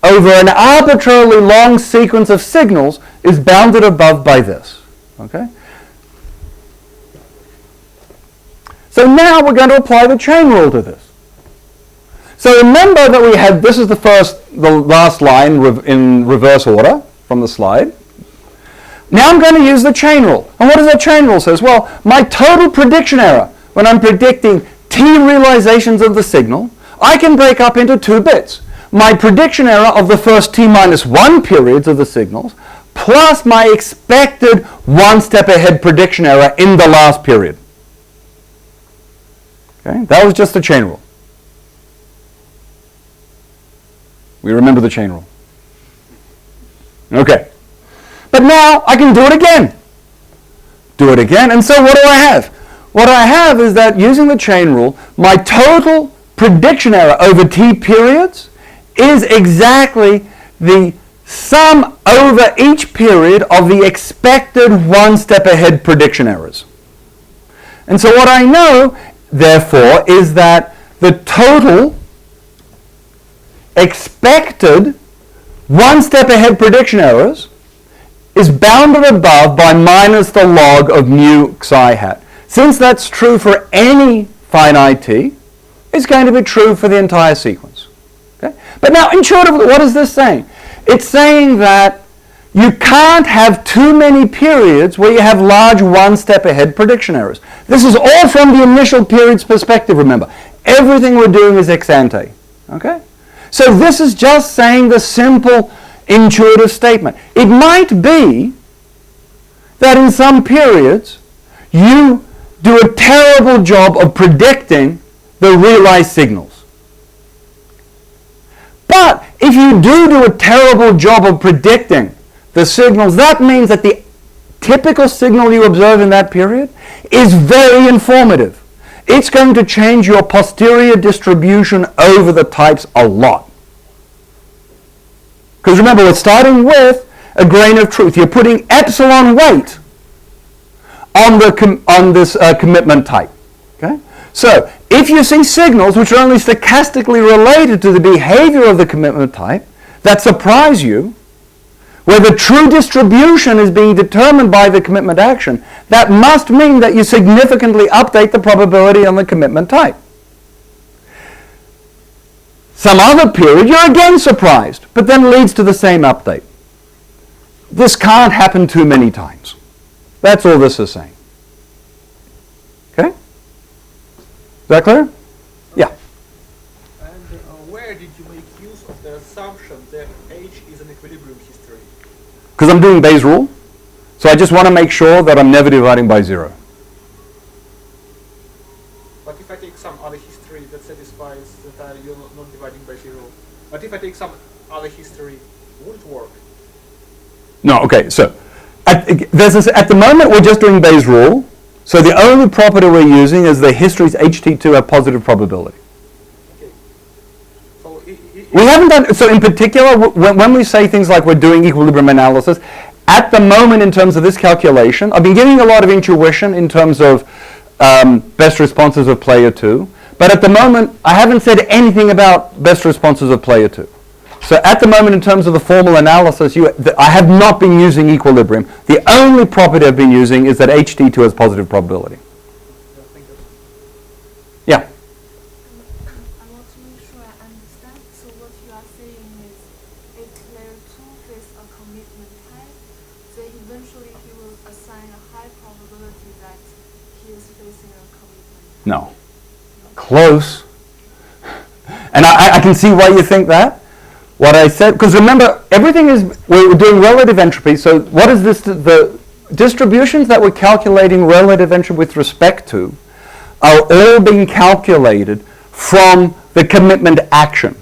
over an arbitrarily long sequence of signals is bounded above by this, okay? So So now we're going to apply the chain rule to this. So remember that we had, this is the last line in reverse order from the slide. Now I'm going to use the chain rule. And what does that chain rule says? Well, my total prediction error, when I'm predicting t realizations of the signal, I can break up into 2 bits. My prediction error of the first t minus 1 periods of the signals, plus my expected 1 step ahead prediction error in the last period. Okay, that was just the chain rule. We remember the chain rule. Okay. But now I can do it again. Do it again. And so what do I have? What I have is that using the chain rule, my total prediction error over t periods is exactly the sum over each period of the expected 1 step ahead prediction errors. And so what I know, therefore, is that the total expected 1 step ahead prediction errors is bounded above by minus the log of mu psi hat. Since that's true for any finite t, it's going to be true for the entire sequence. Okay? But now, intuitively, what is this saying? It's saying that you can't have too many periods where you have large 1 step ahead prediction errors. This is all from the initial period's perspective, remember. Everything we're doing is ex ante. Okay? So this is just saying the simple intuitive statement. It might be that in some periods you do a terrible job of predicting the realized signals. But if you do a terrible job of predicting the signals, that means that the typical signal you observe in that period is very informative. It's going to change your posterior distribution over the types a lot. Because remember, we're starting with a grain of truth. You're putting epsilon weight on this commitment type. Okay? So if you see signals which are only stochastically related to the behavior of the commitment type that surprise you, where the true distribution is being determined by the commitment action, that must mean that you significantly update the probability on the commitment type. Some other period, you're again surprised, but then leads to the same update. This can't happen too many times. That's all this is saying. Okay? Is that clear? Yeah. And where did you make use of the assumption that H is an equilibrium history? Because I'm doing Bayes' rule, so I just want to make sure that I'm never dividing by 0. But if I take some other history that satisfies that you're not dividing by 0, but if I take some other history, would it work? No, okay, so at the moment we're just doing Bayes' rule, so the only property we're using is the histories HT2 have positive probability. Okay. So We haven't done, so in particular, when we say things like we're doing equilibrium analysis, at the moment in terms of this calculation, I've been giving a lot of intuition in terms of best responses of player 2, but at the moment I haven't said anything about best responses of player 2. So at the moment in terms of the formal analysis, I have not been using equilibrium. The only property I've been using is that HT2 has positive probability. Yeah? I want to make sure I understand. So what you are saying is if player 2 faces a commitment type, then eventually he will assign a high probability that he is facing a commitment. No. Close. And I can see why you think that. What I said, because remember, everything is, we're doing relative entropy, so what is this, the distributions that we're calculating relative entropy with respect to are all being calculated from the commitment action.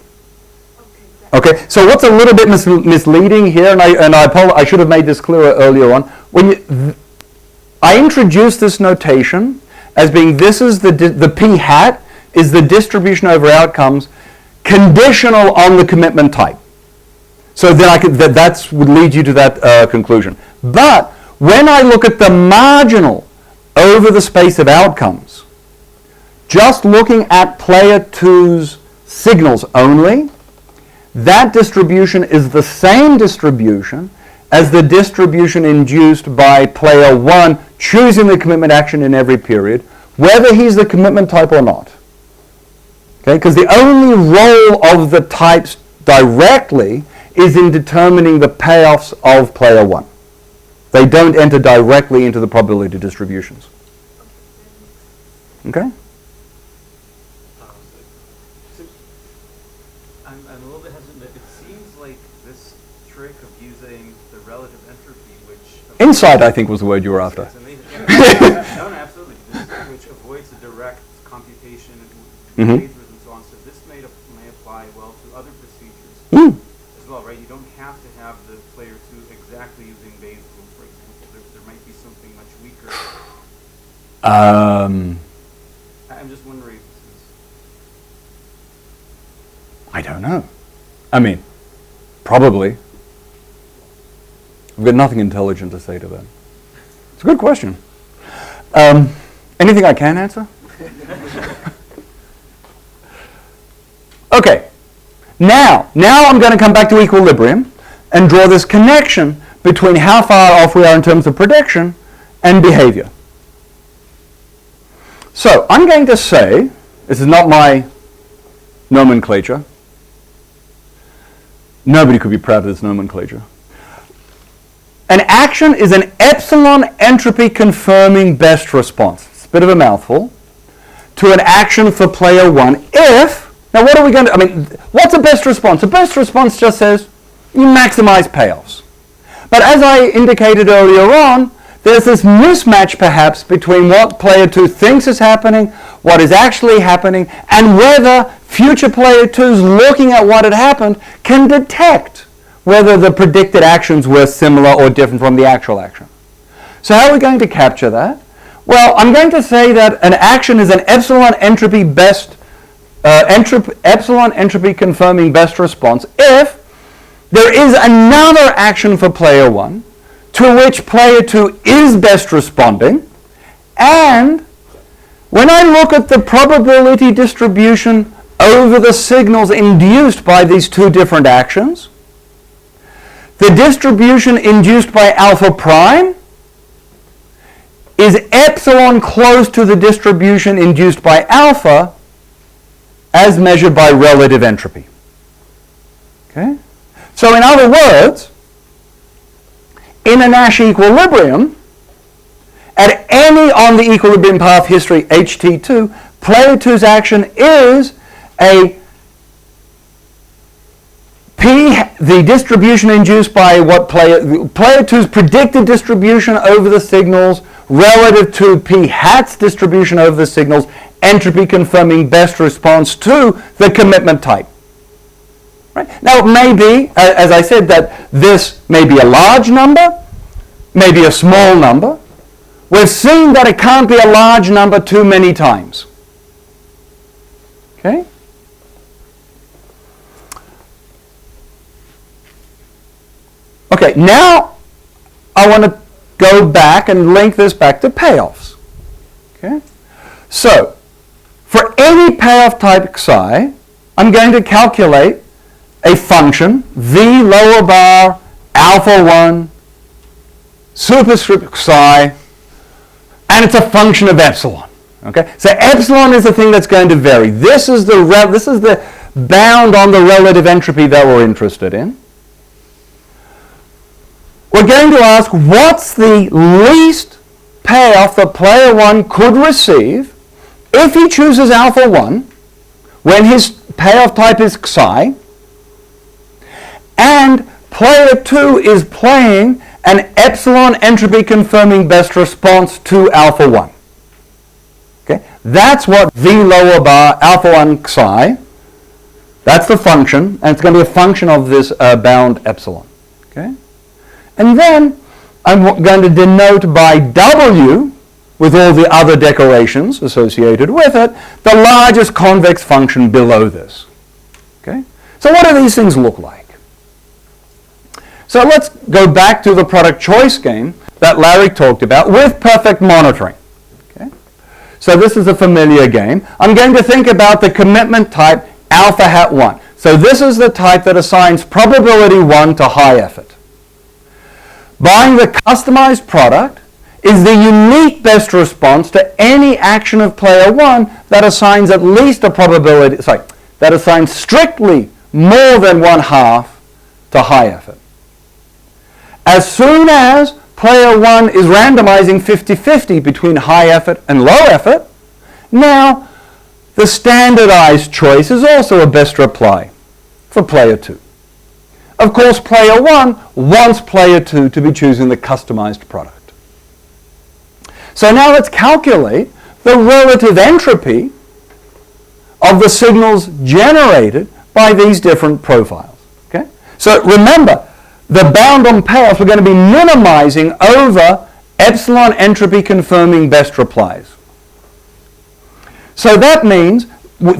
Okay, so what's a little bit misleading here, and I should have made this clearer earlier on, I introduced this notation as being this is the p hat is the distribution over outcomes conditional on the commitment type. So then that would lead you to that conclusion. But when I look at the marginal over the space of outcomes, just looking at player 2's signals only, that distribution is the same distribution as the distribution induced by player 1 choosing the commitment action in every period, whether he's the commitment type or not. Okay, because the only role of the types directly is in determining the payoffs of player 1. They don't enter directly into the probability distributions. Okay? So I'm a little bit hesitant. It seems like this trick of using the relative entropy, which Insight, I think, was the word you were after. It's amazing. Yeah. No, absolutely. Which avoids the direct computation and Mhm. phasers and so on. So this may apply well to other procedures as well, right? You don't have to have the player 2 exactly using Bayes' rule, for example. There might be something much weaker. I'm just wondering if this is... I don't know. I mean, probably. I've got nothing intelligent to say to that. It's a good question. Anything I can answer? Okay. Now I'm going to come back to equilibrium and draw this connection between how far off we are in terms of prediction and behavior. So I'm going to say, this is not my nomenclature. Nobody could be proud of this nomenclature. An action is an epsilon entropy confirming best response. It's a bit of a mouthful. To an action for player 1 if, now what are we going to, what's a best response? A best response just says you maximize payoffs. But as I indicated earlier on, there's this mismatch perhaps between what player 2 thinks is happening, what is actually happening, and whether future player 2s looking at what had happened can detect whether the predicted actions were similar or different from the actual action. So how are we going to capture that? Well, I'm going to say that an action is an epsilon entropy confirming best response if there is another action for player 1 to which player 2 is best responding, and when I look at the probability distribution over the signals induced by these two different actions, the distribution induced by alpha prime is epsilon close to the distribution induced by alpha as measured by relative entropy. Okay? So in other words, in a Nash equilibrium, at any on the equilibrium path history HT2, player 2's action is a P, the distribution induced by what player 2's predicted distribution over the signals relative to P hat's distribution over the signals, entropy confirming best response to the commitment type. Right? Now it may be, as I said, that this may be a large number, maybe a small number. We've seen that it can't be a large number too many times. Okay? Okay, now I want to go back and link this back to payoffs. Okay? So, for any payoff type psi, I'm going to calculate a function, v lower bar alpha 1 superscript psi, and it's a function of epsilon. Okay? So epsilon is the thing that's going to vary. This is the bound on the relative entropy that we're interested in. We're going to ask what's the least payoff that player 1 could receive if he chooses alpha 1 when his payoff type is psi, and player 2 is playing an epsilon entropy confirming best response to alpha 1. Okay? That's what v lower bar alpha 1 psi, that's the function, and it's going to be a function of this bound epsilon. Okay? And then I'm going to denote by W, with all the other decorations associated with it, the largest convex function below this. Okay? So what do these things look like? So let's go back to the product choice game that Larry talked about with perfect monitoring. Okay? So this is a familiar game. I'm going to think about the commitment type alpha hat 1. So this is the type that assigns probability 1 to high effort. Buying the customized product is the unique best response to any action of player 1 that assigns at least a probability, that assigns strictly more than 1/2 to high effort. As soon as player 1 is randomizing 50-50 between high effort and low effort, now the standardized choice is also a best reply for player 2. Of course, player 1 wants player 2 to be choosing the customized product. So now let's calculate the relative entropy of the signals generated by these different profiles. Okay? So remember, the bound on payoff we're going to be minimizing over epsilon entropy confirming best replies. So that means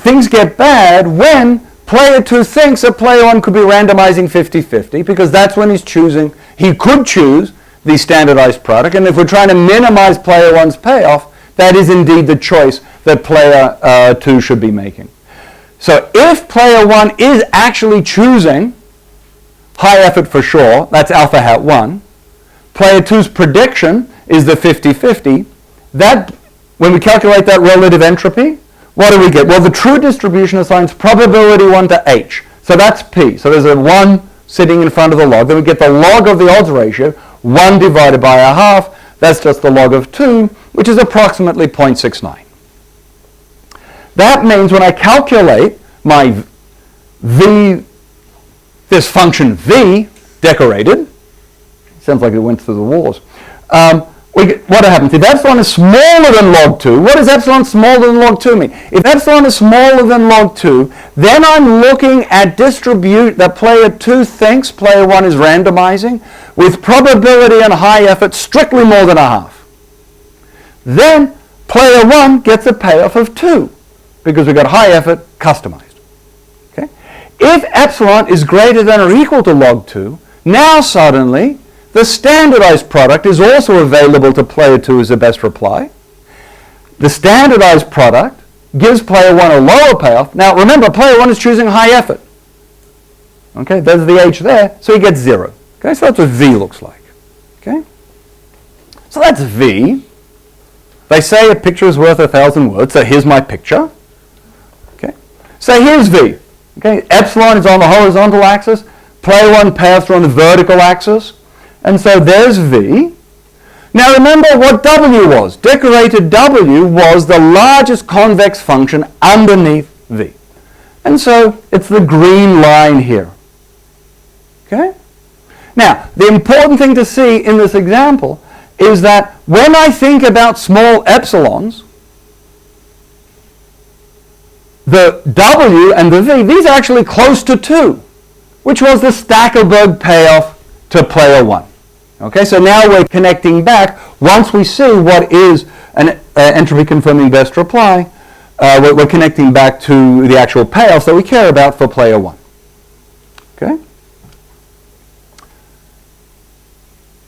things get bad when player 2 thinks that player 1 could be randomizing 50-50, because that's when he could choose the standardized product. And if we're trying to minimize player 1's payoff, that is indeed the choice that player 2 should be making. So if player 1 is actually choosing high effort for sure, that's alpha hat 1, player 2's prediction is the 50-50, that, when we calculate that relative entropy, what do we get? Well, the true distribution assigns probability 1 to h. So that's p. So there's a 1 sitting in front of the log. Then we get the log of the odds ratio, 1 divided by 1/2. That's just the log of 2, which is approximately 0.69. That means when I calculate my v, this function v, decorated, sounds like it went through the wars, what happens? If epsilon is smaller than log 2, what does epsilon smaller than log 2 mean? If epsilon is smaller than log 2, then I'm looking at distribute that player 2 thinks player 1 is randomizing with probability and high effort strictly more than 1/2. Then player 1 gets a payoff of 2 because we've got high effort customized. Okay? If epsilon is greater than or equal to log 2, now suddenly the standardized product is also available to player 2 as the best reply. The standardized product gives player 1 a lower payoff. Now remember, player 1 is choosing high effort. Okay, there's the h there, so he gets 0. Okay, so that's what v looks like. Okay, so that's v. They say a picture is worth 1,000 words, so here's my picture. Okay, so here's v. Okay, epsilon is on the horizontal axis, player 1 payoffs are on the vertical axis. And so there's v. Now remember what w was. Decorated w was the largest convex function underneath v. And so it's the green line here. Okay? Now, the important thing to see in this example is that when I think about small epsilons, the w and the v, these are actually close to 2, which was the Stackelberg payoff to player 1. Okay, so now we're connecting back. Once we see what is an entropy confirming best reply, we're connecting back to the actual payoffs that we care about for player 1. Okay?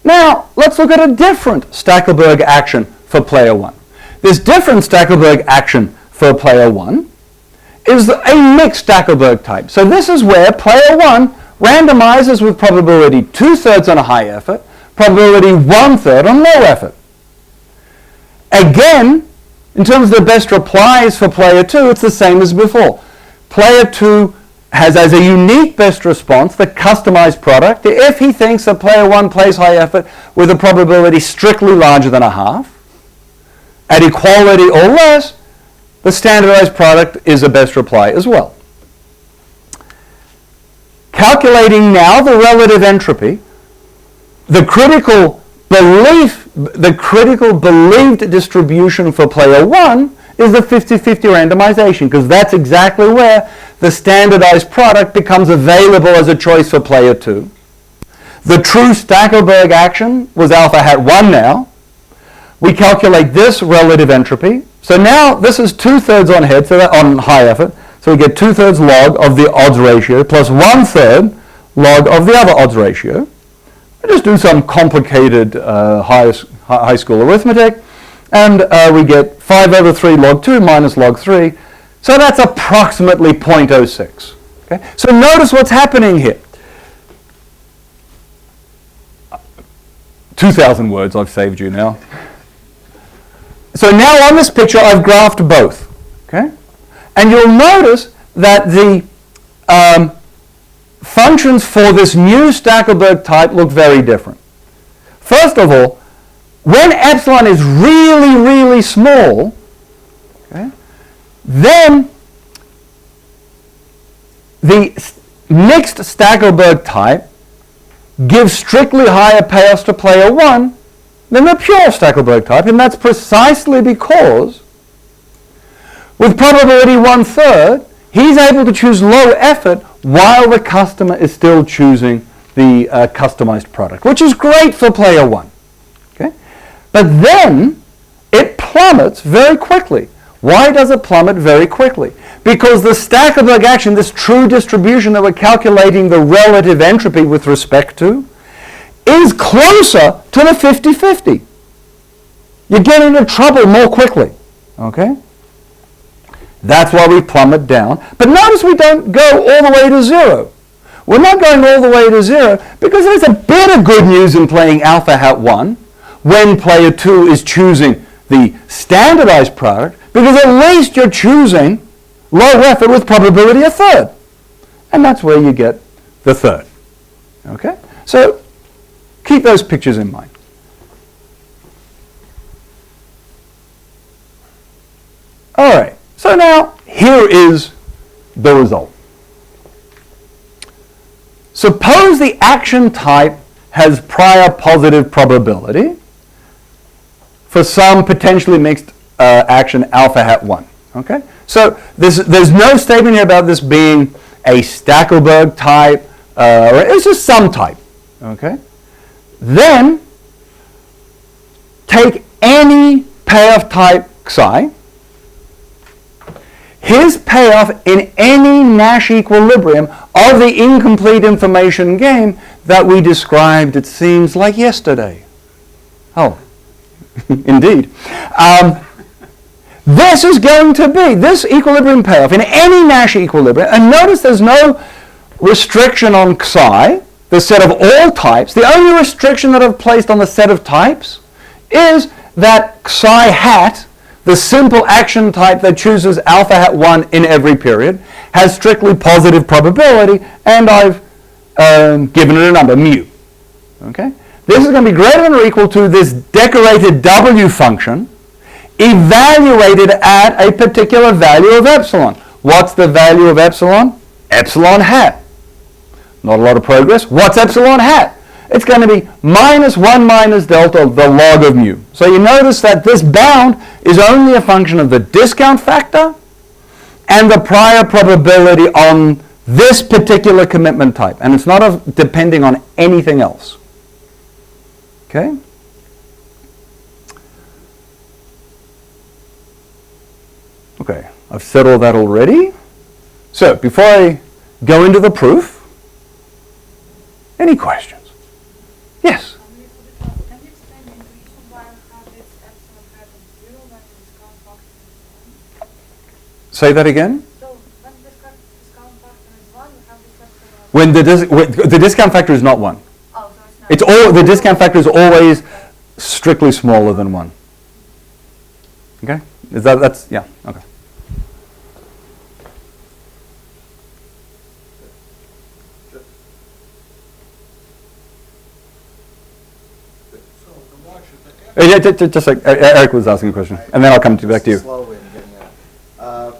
Now, let's look at a different Stackelberg action for player 1. This different Stackelberg action for player 1 is a mixed Stackelberg type. So this is where player 1 randomizes with probability 2/3 on a high effort, probability 1/3 on low effort. Again, in terms of the best replies for player 2, it's the same as before. Player 2 has as a unique best response the customized product if he thinks that player 1 plays high effort with a probability strictly larger than 1/2. At equality or less, the standardized product is a best reply as well. Calculating now the relative entropy, the critical believed distribution for player 1 is the 50-50 randomization, because that's exactly where the standardized product becomes available as a choice for player 2. The true Stackelberg action was alpha hat 1 now. We calculate this relative entropy. So now this is 2/3 on head, so that on high effort. So we get 2/3 log of the odds ratio plus 1/3 log of the other odds ratio. We just do some complicated high school arithmetic, and we get 5/3 log 2 minus log 3. So that's approximately 0.06. Okay? So notice what's happening here. 2,000 words I've saved you now. So now on this picture, I've graphed both. Okay? And you'll notice that the functions for this new Stackelberg type look very different. First of all, when epsilon is really, really small, okay, then the mixed Stackelberg type gives strictly higher payoffs to player 1 than the pure Stackelberg type, and that's precisely because with probability 1/3, he's able to choose low effort while the customer is still choosing the customized product, which is great for player 1. Okay? But then it plummets very quickly. Why does it plummet very quickly? Because the Stackelberg action, this true distribution that we're calculating the relative entropy with respect to, is closer to the 50-50. You get into trouble more quickly. Okay? That's why we plummet down. But notice we don't go all the way to 0. We're not going all the way to 0 because there's a bit of good news in playing alpha hat 1 when player 2 is choosing the standardized product, because at least you're choosing low effort with probability 1/3. And that's where you get the 1/3. Okay? So keep those pictures in mind. All right. So now here is the result. Suppose the action type has prior positive probability for some potentially mixed action alpha hat 1. Okay? So there's no statement here about this being a Stackelberg type, or it's just some type. Okay? Then take any payoff type psi. His payoff in any Nash equilibrium of the incomplete information game that we described, it seems like yesterday. Oh, indeed. This is going to be, this equilibrium payoff in any Nash equilibrium, and notice there's no restriction on psi, the set of all types. The only restriction that I've placed on the set of types is that psi hat, the simple action type that chooses alpha hat 1 in every period, has strictly positive probability, and I've given it a number, mu. Okay? This is going to be greater than or equal to this decorated W function evaluated at a particular value of epsilon. What's the value of epsilon? Epsilon hat. Not a lot of progress. What's epsilon hat? It's going to be minus 1 minus delta, the log of mu. So you notice that this bound is only a function of the discount factor and the prior probability on this particular commitment type. And it's not depending on anything else. Okay? Okay, I've said all that already. So before I go into the proof, any questions? Yes? Can you explain the reason why I have this epsilon hat of 0 when the discount factor is 1? Say that again? So when the discount factor is 1, you have this epsilon. When the discount factor is not 1. Oh, so it's not. It's all, the discount factor is always strictly smaller than 1. Okay? That's, yeah, okay. Just like Eric was asking a question, and then I'll come back to you. Slow in getting out.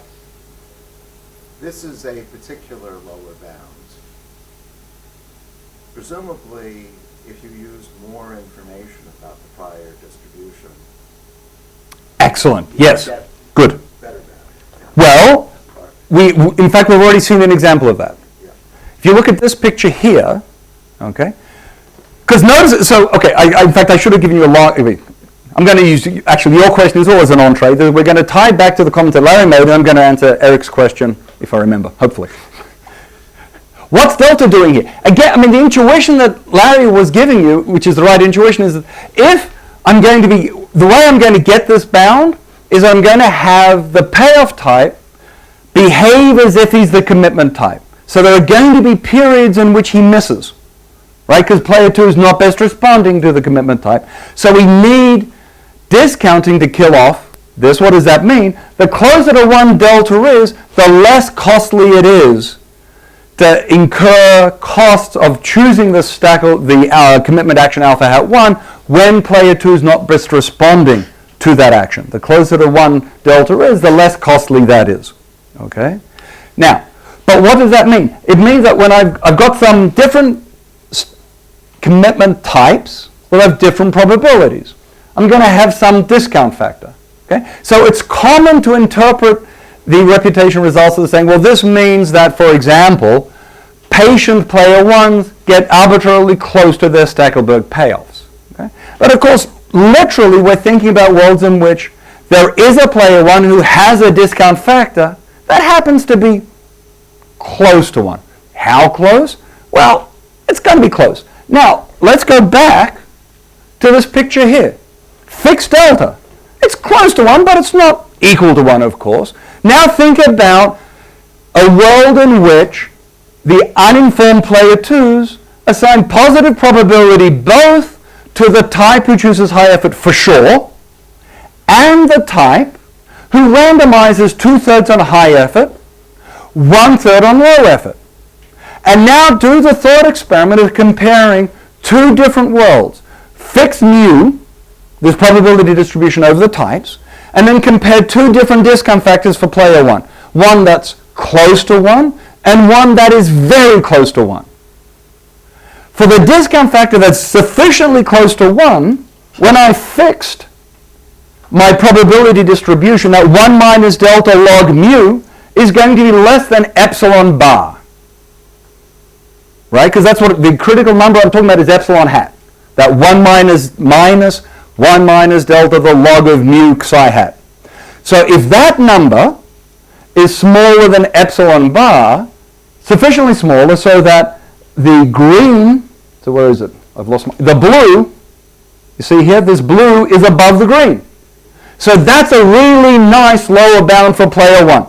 This is a particular lower bound. Presumably, if you use more information about the prior distribution, Excellent. Yes. get Good. better bound. Well, in fact, we've already seen an example of that. Yeah. If you look at this picture here, okay, because notice, so, okay, in fact, I should have given you a long, I'm going to use, actually, your question is always an entree. We're going to tie back to the comment that Larry made, and I'm going to answer Eric's question, if I remember, hopefully. What's delta doing here? Again, I mean, the intuition that Larry was giving you, which is the right intuition, is that if I'm going to be, the way I'm going to get this bound is I'm going to have the payoff type behave as if he's the commitment type. So there are going to be periods in which he misses, right? Because player 2 is not best responding to the commitment type. So we need discounting to kill off what does that mean? The closer to 1 delta is, the less costly it is to incur costs of choosing the commitment action alpha hat 1 when player 2 is not best responding to that action. The closer to 1 delta is, the less costly that is. Okay? Now, but what does that mean? It means that when I've got some different commitment types will have different probabilities. I'm going to have some discount factor. Okay? So it's common to interpret the reputation results as saying, well, this means that, for example, patient player 1s get arbitrarily close to their Stackelberg payoffs. Okay? But of course, literally, we're thinking about worlds in which there is a player 1 who has a discount factor that happens to be close to 1. How close? Well, it's going to be close. Now, let's go back to this picture here. Fixed delta. It's close to 1, but it's not equal to 1, of course. Now think about a world in which the uninformed player 2s assign positive probability both to the type who chooses high effort for sure and the type who randomizes 2/3 on high effort, 1/3 on low effort. And now do the thought experiment of comparing two different worlds. Fix mu, this probability distribution over the types, and then compare two different discount factors for player 1. One that's close to 1 and one that is very close to 1. For the discount factor that's sufficiently close to 1, when I fixed my probability distribution, that 1 minus delta log mu is going to be less than epsilon bar. Right? Because that's what the critical number I'm talking about is epsilon hat. That 1 minus 1 minus delta the log of mu psi hat. So if that number is smaller than epsilon bar, sufficiently smaller so that the green, so where is it? I've lost the blue, you see here, this blue is above the green. So that's a really nice lower bound for player 1.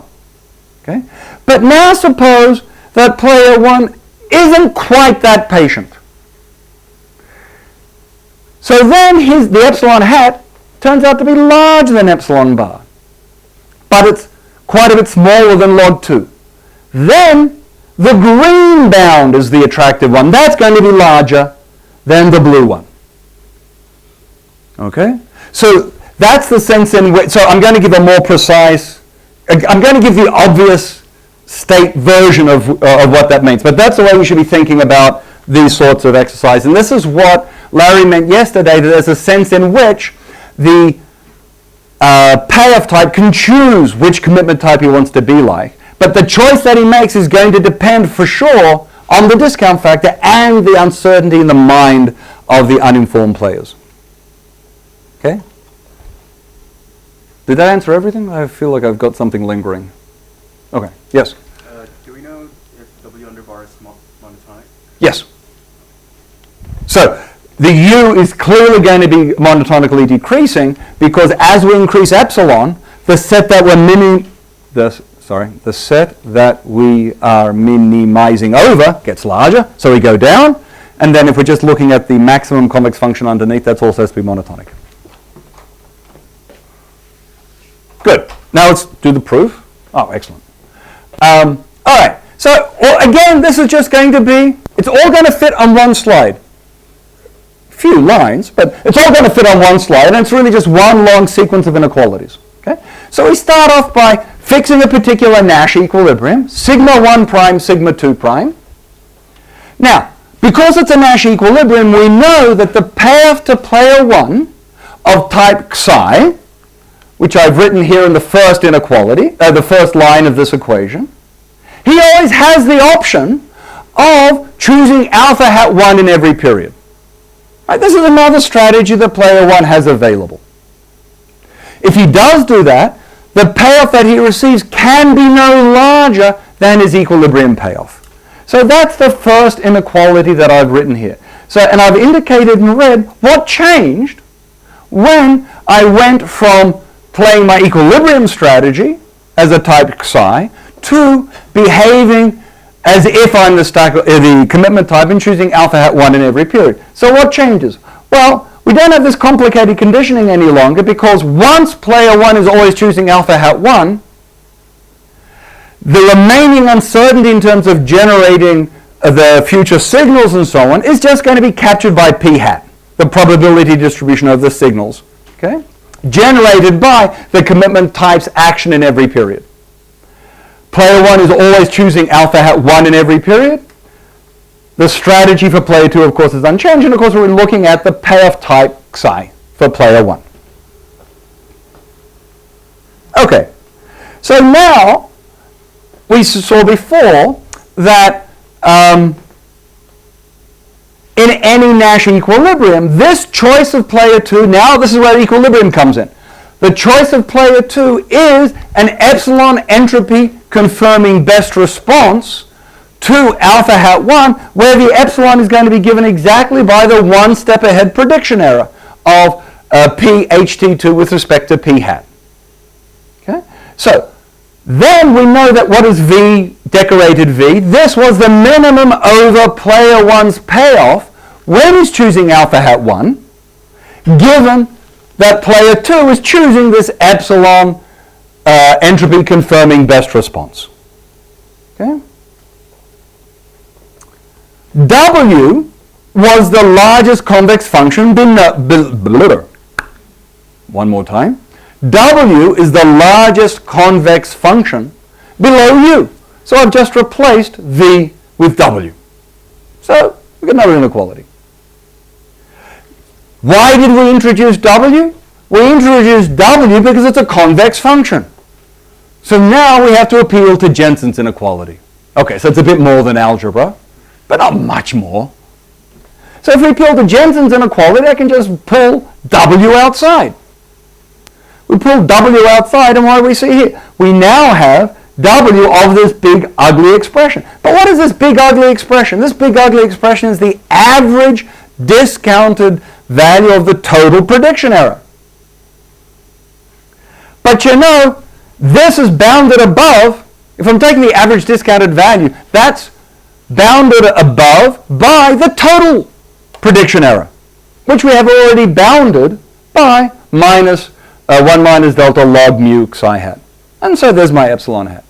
Okay? But now suppose that player 1 isn't quite that patient. So then the epsilon hat turns out to be larger than epsilon bar. But it's quite a bit smaller than log 2. Then the green bound is the attractive one. That's going to be larger than the blue one. Okay? So that's the sense in which, so I'm going to give a more precise, I'm going to give the obvious state version of what that means. But that's the way we should be thinking about these sorts of exercises. And this is what Larry meant yesterday, that there's a sense in which the payoff type can choose which commitment type he wants to be like. But the choice that he makes is going to depend for sure on the discount factor and the uncertainty in the mind of the uninformed players. Okay? Did that answer everything? I feel like I've got something lingering. Okay, yes? Do we know if W under bar is monotonic? Yes. So the U is clearly going to be monotonically decreasing because as we increase epsilon, the set that we are minimizing over gets larger, so we go down. And then if we're just looking at the maximum convex function underneath, that's also has to be monotonic. Good. Now let's do the proof. Oh, excellent. All right. So again, this is just going to be, it's all going to fit on one slide. Few lines, but it's all going to fit on one slide, and it's really just one long sequence of inequalities. Okay? So we start off by fixing a particular Nash equilibrium, sigma 1 prime, sigma 2 prime. Now, because it's a Nash equilibrium, we know that the path to player 1 of type psi, which I've written here in the first inequality, the first line of this equation, he always has the option of choosing alpha hat 1 in every period. Right, this is another strategy that player 1 has available. If he does do that, the payoff that he receives can be no larger than his equilibrium payoff. So that's the first inequality that I've written here. So, and I've indicated in red what changed when I went from playing my equilibrium strategy as a type psi to behaving as if I'm the commitment type and choosing alpha hat 1 in every period. So what changes? Well, we don't have this complicated conditioning any longer, because once player 1 is always choosing alpha hat 1, the remaining uncertainty in terms of generating the future signals and so on is just going to be captured by p hat, the probability distribution of the signals, okay, generated by the commitment type's action in every period. Player 1 is always choosing alpha hat 1 in every period. The strategy for player 2, of course, is unchanged, and of course we're looking at the payoff type psi for player 1. Okay, so now we saw before that in any Nash equilibrium, this choice of player 2, now this is where equilibrium comes in. The choice of player 2 is an epsilon entropy confirming best response to alpha hat 1, where the epsilon is going to be given exactly by the one step ahead prediction error of p ht2 with respect to p hat. Okay? So then we know that what is V, decorated V? This was the minimum over player 1's payoff when he's choosing alpha hat 1, given that player 2 is choosing this epsilon entropy confirming best response. Okay? W was the largest convex function one more time. W is the largest convex function below U. So I've just replaced V with W. So we get another inequality. Why did we introduce W? We introduced W because it's a convex function. So now we have to appeal to Jensen's inequality. Okay, so it's a bit more than algebra, but not much more. So if we appeal to Jensen's inequality, I can just pull W outside. We pull W outside, and what do we see here? We now have W of this big ugly expression. But what is this big ugly expression? This big ugly expression is the average discounted value of the total prediction error. But you know, this is bounded above. If I'm taking the average discounted value, that's bounded above by the total prediction error, which we have already bounded by minus 1 minus delta log mu psi hat. And so there's my epsilon hat.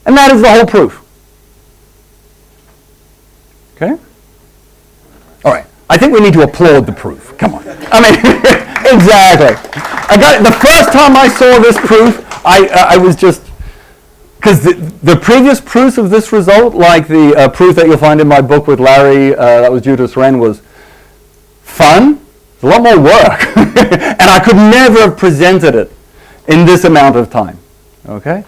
And that is the whole proof. Okay? All right. I think we need to applaud the proof. Come on. I mean, exactly. I got it. The first time I saw this proof, I was just, because the previous proofs of this result, like the proof that you'll find in my book with Larry, that was Judas Wren, was fun. It's a lot more work. And I could never have presented it in this amount of time. Okay?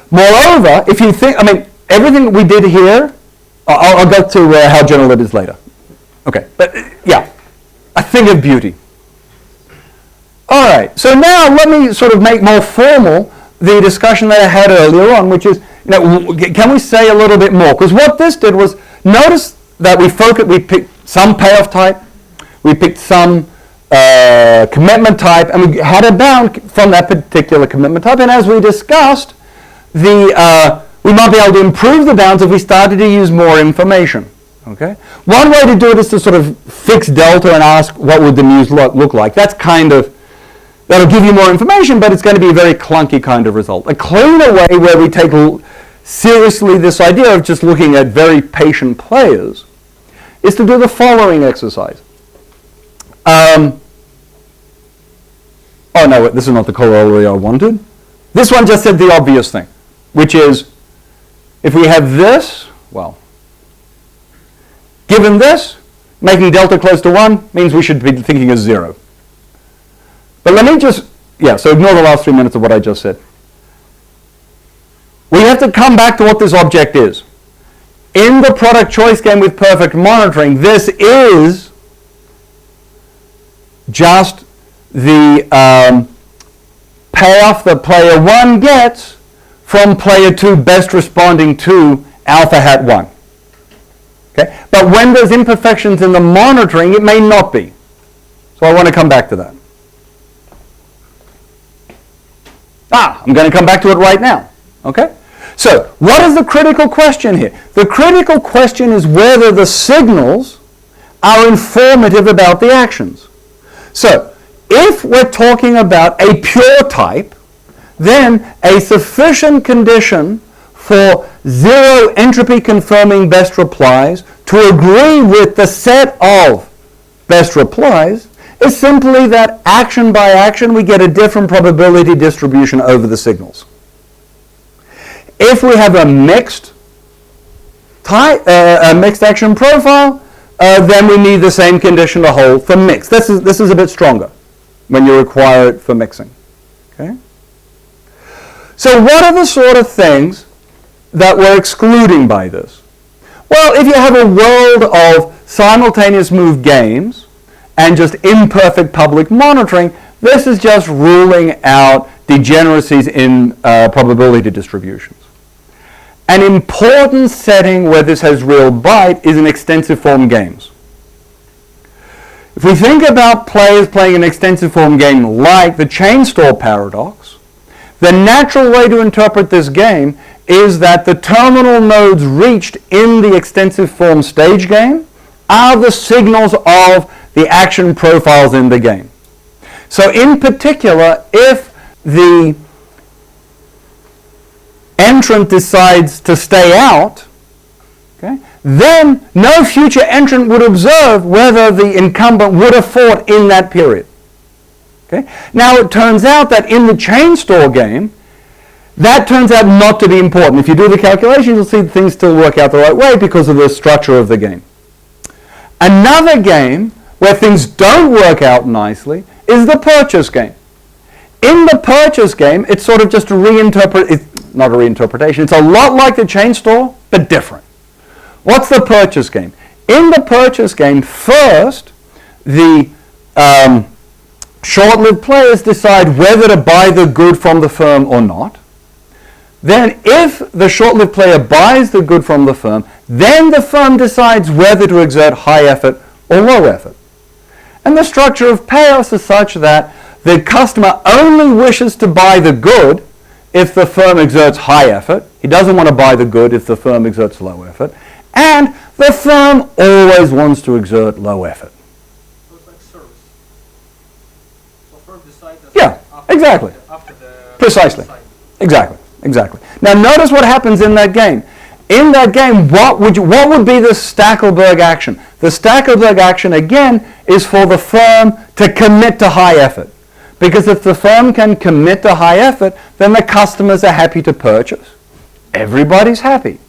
Moreover, if you think, I mean, everything we did here, I'll go to how general it is later. Okay, but yeah, a thing of beauty. All right, so now let me sort of make more formal the discussion that I had earlier on, which is, you know, can we say a little bit more? Because what this did was, notice that we picked some payoff type, we picked some commitment type, and we had a bound from that particular commitment type. And as we discussed, we might be able to improve the bounds if we started to use more information. Okay. One way to do it is to sort of fix delta and ask what would the mu's look like. That's that'll give you more information, but it's going to be a very clunky kind of result. A cleaner way where we take seriously this idea of just looking at very patient players is to do the following exercise. Oh no, this is not the corollary I wanted. This one just said the obvious thing, which is if we have this, well, given this, making delta close to 1 means we should be thinking of 0. But let me just, so ignore the last 3 minutes of what I just said. We have to come back to what this object is. In the product choice game with perfect monitoring, this is just the payoff that player 1 gets from player 2 best responding to alpha hat 1. Okay? But when there's imperfections in the monitoring, it may not be. So I want to come back to that. I'm going to come back to it right now. Okay? So what is the critical question here? The critical question is whether the signals are informative about the actions. So, if we're talking about a pure type, then a sufficient condition for zero entropy confirming best replies to agree with the set of best replies is simply that action by action we get a different probability distribution over the signals. If we have a mixed type, a mixed action profile, then we need the same condition to hold for mixed. This is a bit stronger when you require it for mixing. Okay? So what are the sort of things that we're excluding by this? Well, if you have a world of simultaneous move games and just imperfect public monitoring, this is just ruling out degeneracies in probability distributions. An important setting where this has real bite is in extensive form games. If we think about players playing an extensive form game like the chain store paradox, the natural way to interpret this game is that the terminal nodes reached in the extensive form stage game are the signals of the action profiles in the game. So in particular, if the entrant decides to stay out, okay, then no future entrant would observe whether the incumbent would have fought in that period. Okay? Now it turns out that in the chain store game, that turns out not to be important. If you do the calculations, you'll see things still work out the right way because of the structure of the game. Another game where things don't work out nicely is the purchase game. In the purchase game, it's sort of just a not a reinterpretation. It's a lot like the chain store, but different. What's the purchase game? In the purchase game, first, the short-lived players decide whether to buy the good from the firm or not. Then if the short-lived player buys the good from the firm, then the firm decides whether to exert high effort or low effort. And the structure of payoffs is such that the customer only wishes to buy the good if the firm exerts high effort. He doesn't want to buy the good if the firm exerts low effort. And the firm always wants to exert low effort. So it's like service. So firm decides exactly. After the Precisely. Exactly. Now notice what happens in that game. In that game, what would be the Stackelberg action? The Stackelberg action, again, is for the firm to commit to high effort. Because if the firm can commit to high effort, then the customers are happy to purchase. Everybody's happy.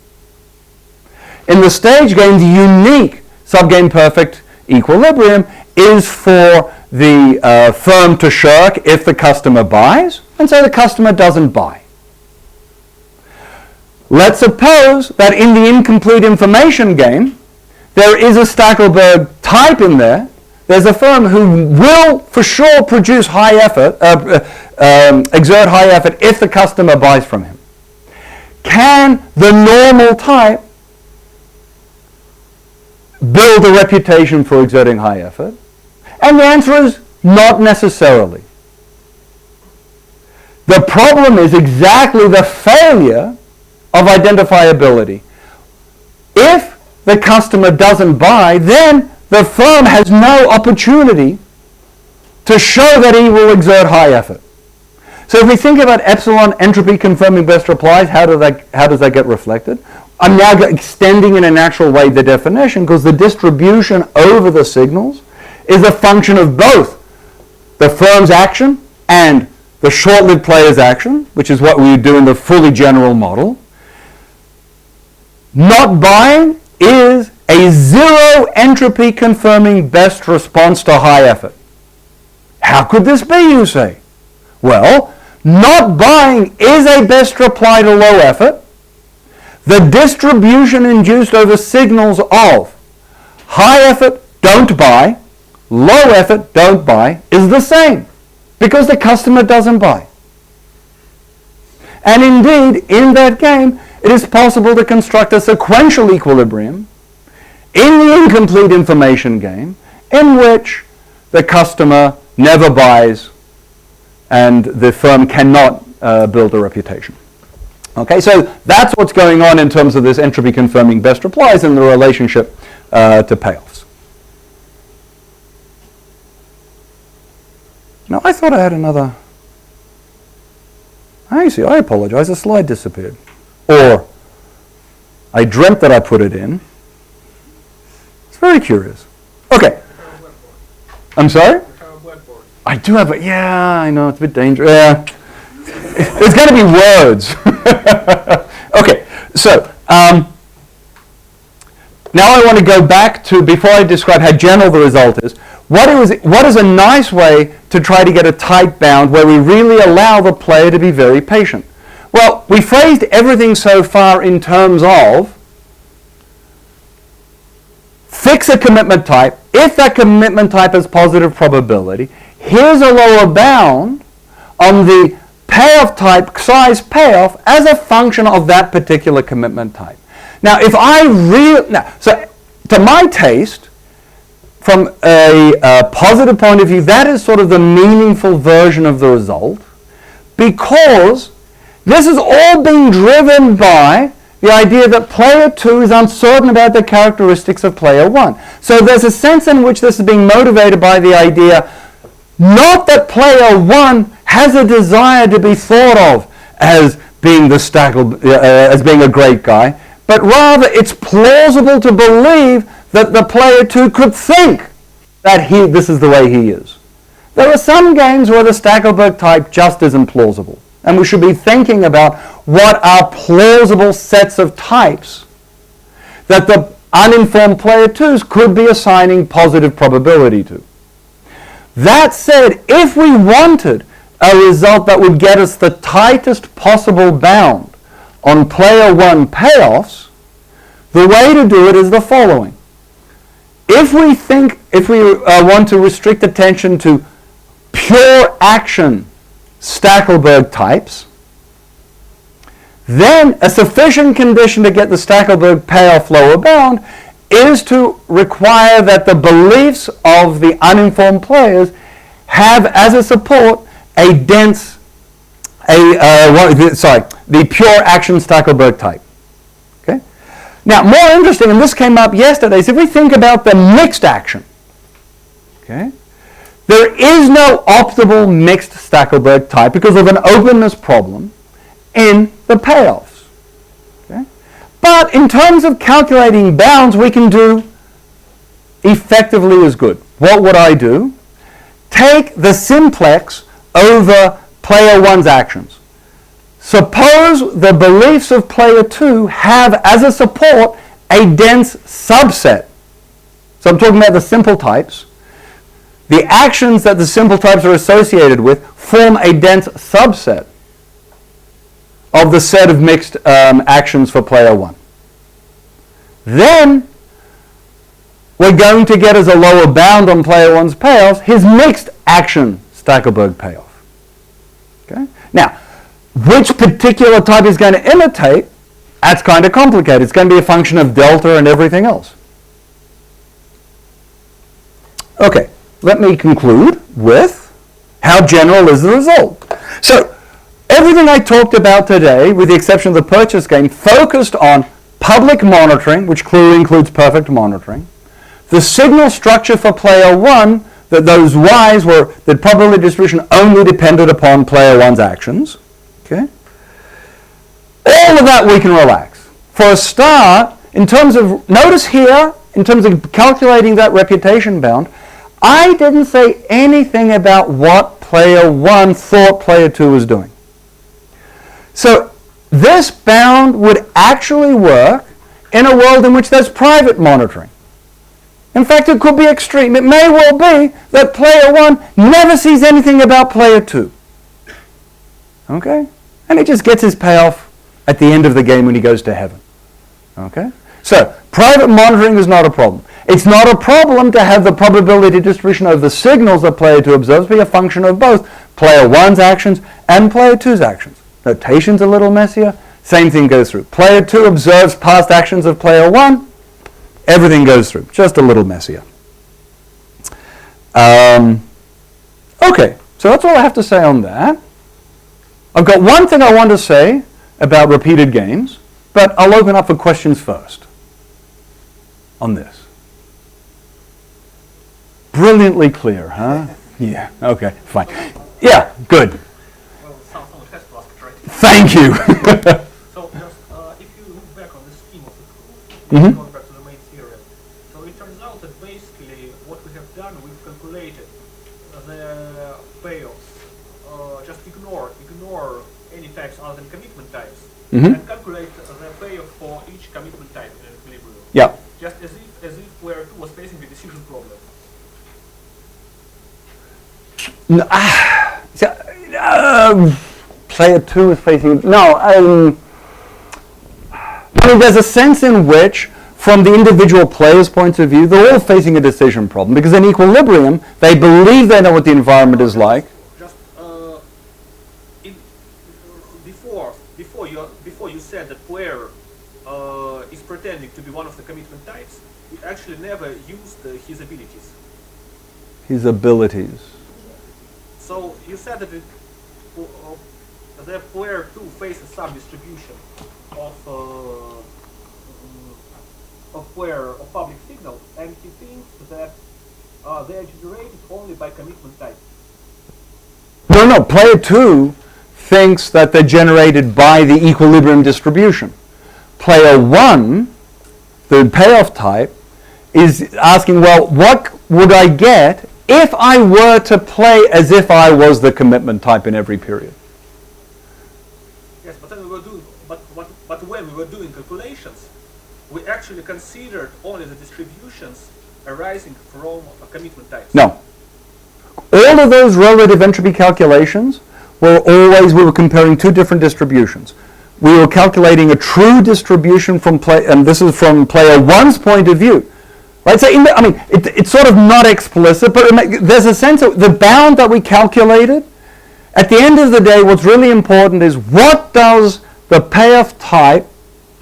In the stage game, the unique subgame perfect equilibrium is for the firm to shirk if the customer buys, and so the customer doesn't buy. Let's suppose that in the incomplete information game, there is a Stackelberg type in there. There's a firm who will for sure produce high effort, exert high effort if the customer buys from him. Can the normal type build a reputation for exerting high effort? And the answer is not necessarily. The problem is exactly the failure of identifiability. If the customer doesn't buy, then the firm has no opportunity to show that he will exert high effort. So if we think about epsilon entropy confirming best replies, how does that get reflected? I'm now extending in a natural way the definition because the distribution over the signals is a function of both the firm's action and the short-lived player's action, which is what we would do in the fully general model. Not buying is a zero entropy confirming best response to high effort. How could this be, you say? Well, not buying is a best reply to low effort. The distribution induced over signals of high effort, don't buy, low effort, don't buy, is the same because the customer doesn't buy. And indeed, in that game, it is possible to construct a sequential equilibrium in the incomplete information game in which the customer never buys and the firm cannot build a reputation. Okay, so that's what's going on in terms of this entropy confirming best replies and the relationship to payoffs. No, I thought I had another. I see, I apologize, the slide disappeared. Or I dreamt that I put it in. It's very curious. Okay. I'm sorry? I do have a, yeah, I know, it's a bit dangerous. Yeah. It's going to be words. Okay, so now I want to go back to, before I describe how general the result is, what is a nice way to try to get a tight bound where we really allow the player to be very patient? Well, we phrased everything so far in terms of fix a commitment type. If that commitment type has positive probability, here's a lower bound on the payoff type, size payoff, as a function of that particular commitment type. Now, if I so to my taste, from a positive point of view, that is sort of the meaningful version of the result, because this is all being driven by the idea that player 2 is uncertain about the characteristics of player 1. So there's a sense in which this is being motivated by the idea not that player 1 has a desire to be thought of as being as being a great guy, but rather it's plausible to believe that the player 2 could think that this is the way he is. There are some games where the Stackelberg type just isn't plausible, and we should be thinking about what are plausible sets of types that the uninformed player 2s could be assigning positive probability to. That said, if we wanted a result that would get us the tightest possible bound on player 1 payoffs, the way to do it is the following. If we want to restrict attention to pure action Stackelberg types, then a sufficient condition to get the Stackelberg payoff lower bound is to require that the beliefs of the uninformed players have as a support the pure action Stackelberg type. Okay? Now, more interesting, and this came up yesterday, is if we think about the mixed action. Okay? There is no optimal mixed Stackelberg type because of an openness problem in the payoffs. Okay? But in terms of calculating bounds, we can do effectively as good. What would I do? Take the simplex over player 1's actions. Suppose the beliefs of player 2 have as a support a dense subset. So I'm talking about the simple types. The actions that the simple types are associated with form a dense subset of the set of mixed actions for player 1. Then we're going to get as a lower bound on player 1's payoffs his mixed action Stackelberg payoff. Okay? Now, which particular type is going to imitate, that's kind of complicated. It's going to be a function of delta and everything else. Okay, let me conclude with how general is the result. So, everything I talked about today, with the exception of the purchase game, focused on public monitoring, which clearly includes perfect monitoring, the signal structure for player 1, that those Y's were, the probability distribution only depended upon player 1's actions. Okay? All of that we can relax. For a start, in terms of, notice here, in terms of calculating that reputation bound, I didn't say anything about what player 1 thought player 2 was doing. So this bound would actually work in a world in which there's private monitoring. In fact, it could be extreme. It may well be that player 1 never sees anything about player 2. Okay? And he just gets his payoff at the end of the game when he goes to heaven. Okay? So, private monitoring is not a problem. It's not a problem to have the probability distribution of the signals that player 2 observes be a function of both player 1's actions and player 2's actions. Notation's a little messier. Same thing goes through. Player 2 observes past actions of player 1. Everything goes through. Just a little messier. Okay, so that's all I have to say on that. I've got one thing I want to say about repeated games, but I'll open up for questions first on this. Brilliantly clear, huh? Yeah, okay, fine. Yeah, good. Well, someone has to ask it, right? Thank you. So just if you look back on the scheme of the proof, Mhm. going back to the main theorem, so it turns out that basically what we have done, we've calculated the payoffs, just ignore any types other than commitment types, Mhm. and calculate the payoff for each commitment type in equilibrium. Yeah. Just as if player 2 was facing the decision problem. Player 2 is facing... No, I mean, there's a sense in which, from the individual player's point of view, they're all facing a decision problem. Because in equilibrium, they believe they know what the environment is like. Just before you said that player is pretending to be one of the commitment types, he actually never used his abilities. His abilities. So you said that the player 2 faces some distribution of public signal, and he thinks that they are generated only by commitment type. No, player 2 thinks that they're generated by the equilibrium distribution. Player 1, the payoff type, is asking, well, what would I get if I were to play as if I was the commitment type in every period? Yes, but then we were doing, but when we were doing calculations, we actually considered only the distributions arising from commitment types. No. All of those relative entropy calculations were always, we were comparing two different distributions. We were calculating a true distribution from and this is from player 1's point of view. Right? So, it's sort of not explicit, but there's a sense of the bound that we calculated. At the end of the day, what's really important is what does the payoff type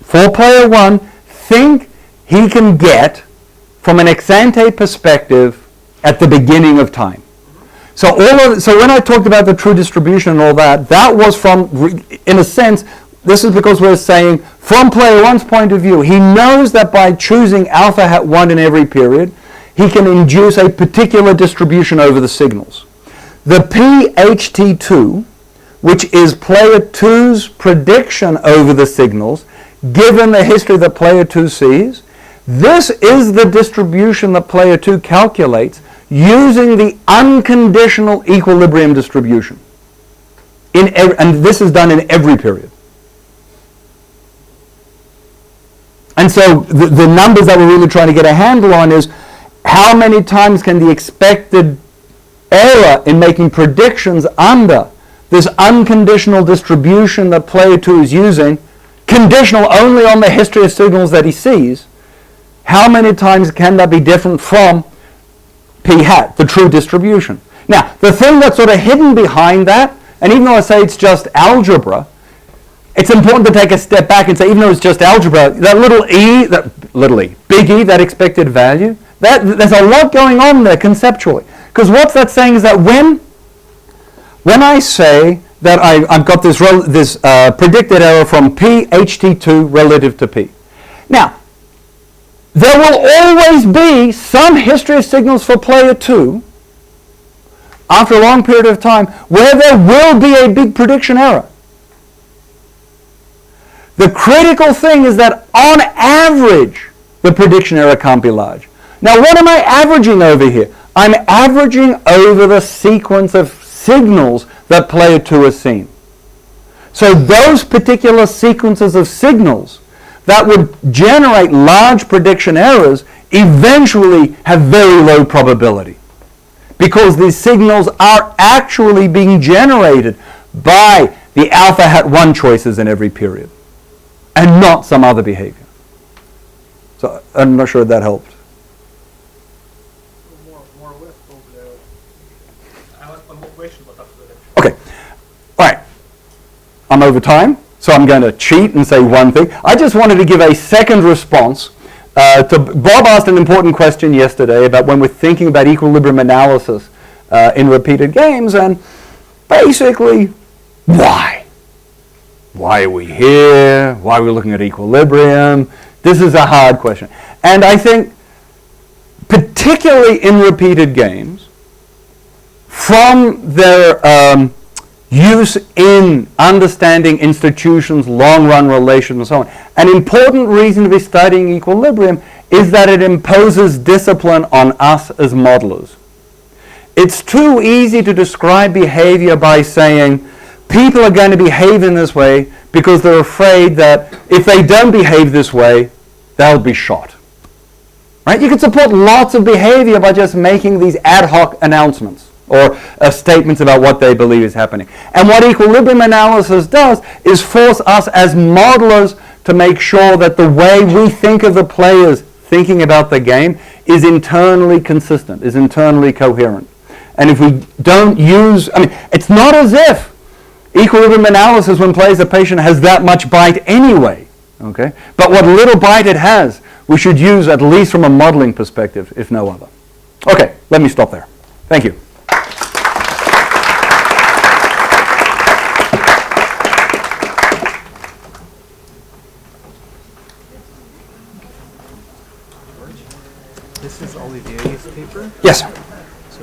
for player 1 think he can get from an ex ante perspective at the beginning of time. So when I talked about the true distribution and all that, that was from, in a sense, this is because we're saying from player 1's point of view, he knows that by choosing alpha hat 1 in every period, he can induce a particular distribution over the signals. The PHT2, which is player 2's prediction over the signals, given the history that player 2 sees, this is the distribution that player 2 calculates using the unconditional equilibrium distribution. And this is done in every period. And so the numbers that we're really trying to get a handle on is how many times can the expected error in making predictions under this unconditional distribution that player 2 is using, conditional only on the history of signals that he sees, how many times can that be different from p hat, the true distribution? Now, the thing that's sort of hidden behind that, and even though I say it's just algebra, it's important to take a step back and say, even though it's just algebra, that big E, that expected value, there's a lot going on there conceptually. Because what that's saying is that when I say that I've got this predicted error from P, HT2 relative to P. Now, there will always be some history of signals for player 2 after a long period of time where there will be a big prediction error. The critical thing is that on average, the prediction error can't be large. Now, what am I averaging over here? I'm averaging over the sequence of signals that player 2 has seen. So those particular sequences of signals that would generate large prediction errors eventually have very low probability, because these signals are actually being generated by the alpha hat 1 choices in every period, and not some other behavior. So I'm not sure if that helped. More or less, probably. I asked one more question, but after that. Okay. All right. I'm over time, so I'm going to cheat and say one thing. I just wanted to give a second response to Bob asked an important question yesterday about when we're thinking about equilibrium analysis in repeated games, and basically, why? Why are we here? Why are we looking at equilibrium? This is a hard question. And I think, particularly in repeated games, from their use in understanding institutions, long-run relations, and so on. An important reason to be studying equilibrium is that it imposes discipline on us as modelers. It's too easy to describe behavior by saying people are going to behave in this way because they're afraid that if they don't behave this way, they'll be shot. Right? You can support lots of behavior by just making these ad hoc announcements or statements about what they believe is happening. And what equilibrium analysis does is force us as modelers to make sure that the way we think of the players thinking about the game is internally consistent, is internally coherent. And if we don't use, it's not as if equilibrium analysis when plays a patient has that much bite anyway, okay? But what little bite it has, we should use at least from a modeling perspective, if no other. Okay, let me stop there. Thank you. This is Olivier's paper. Yes.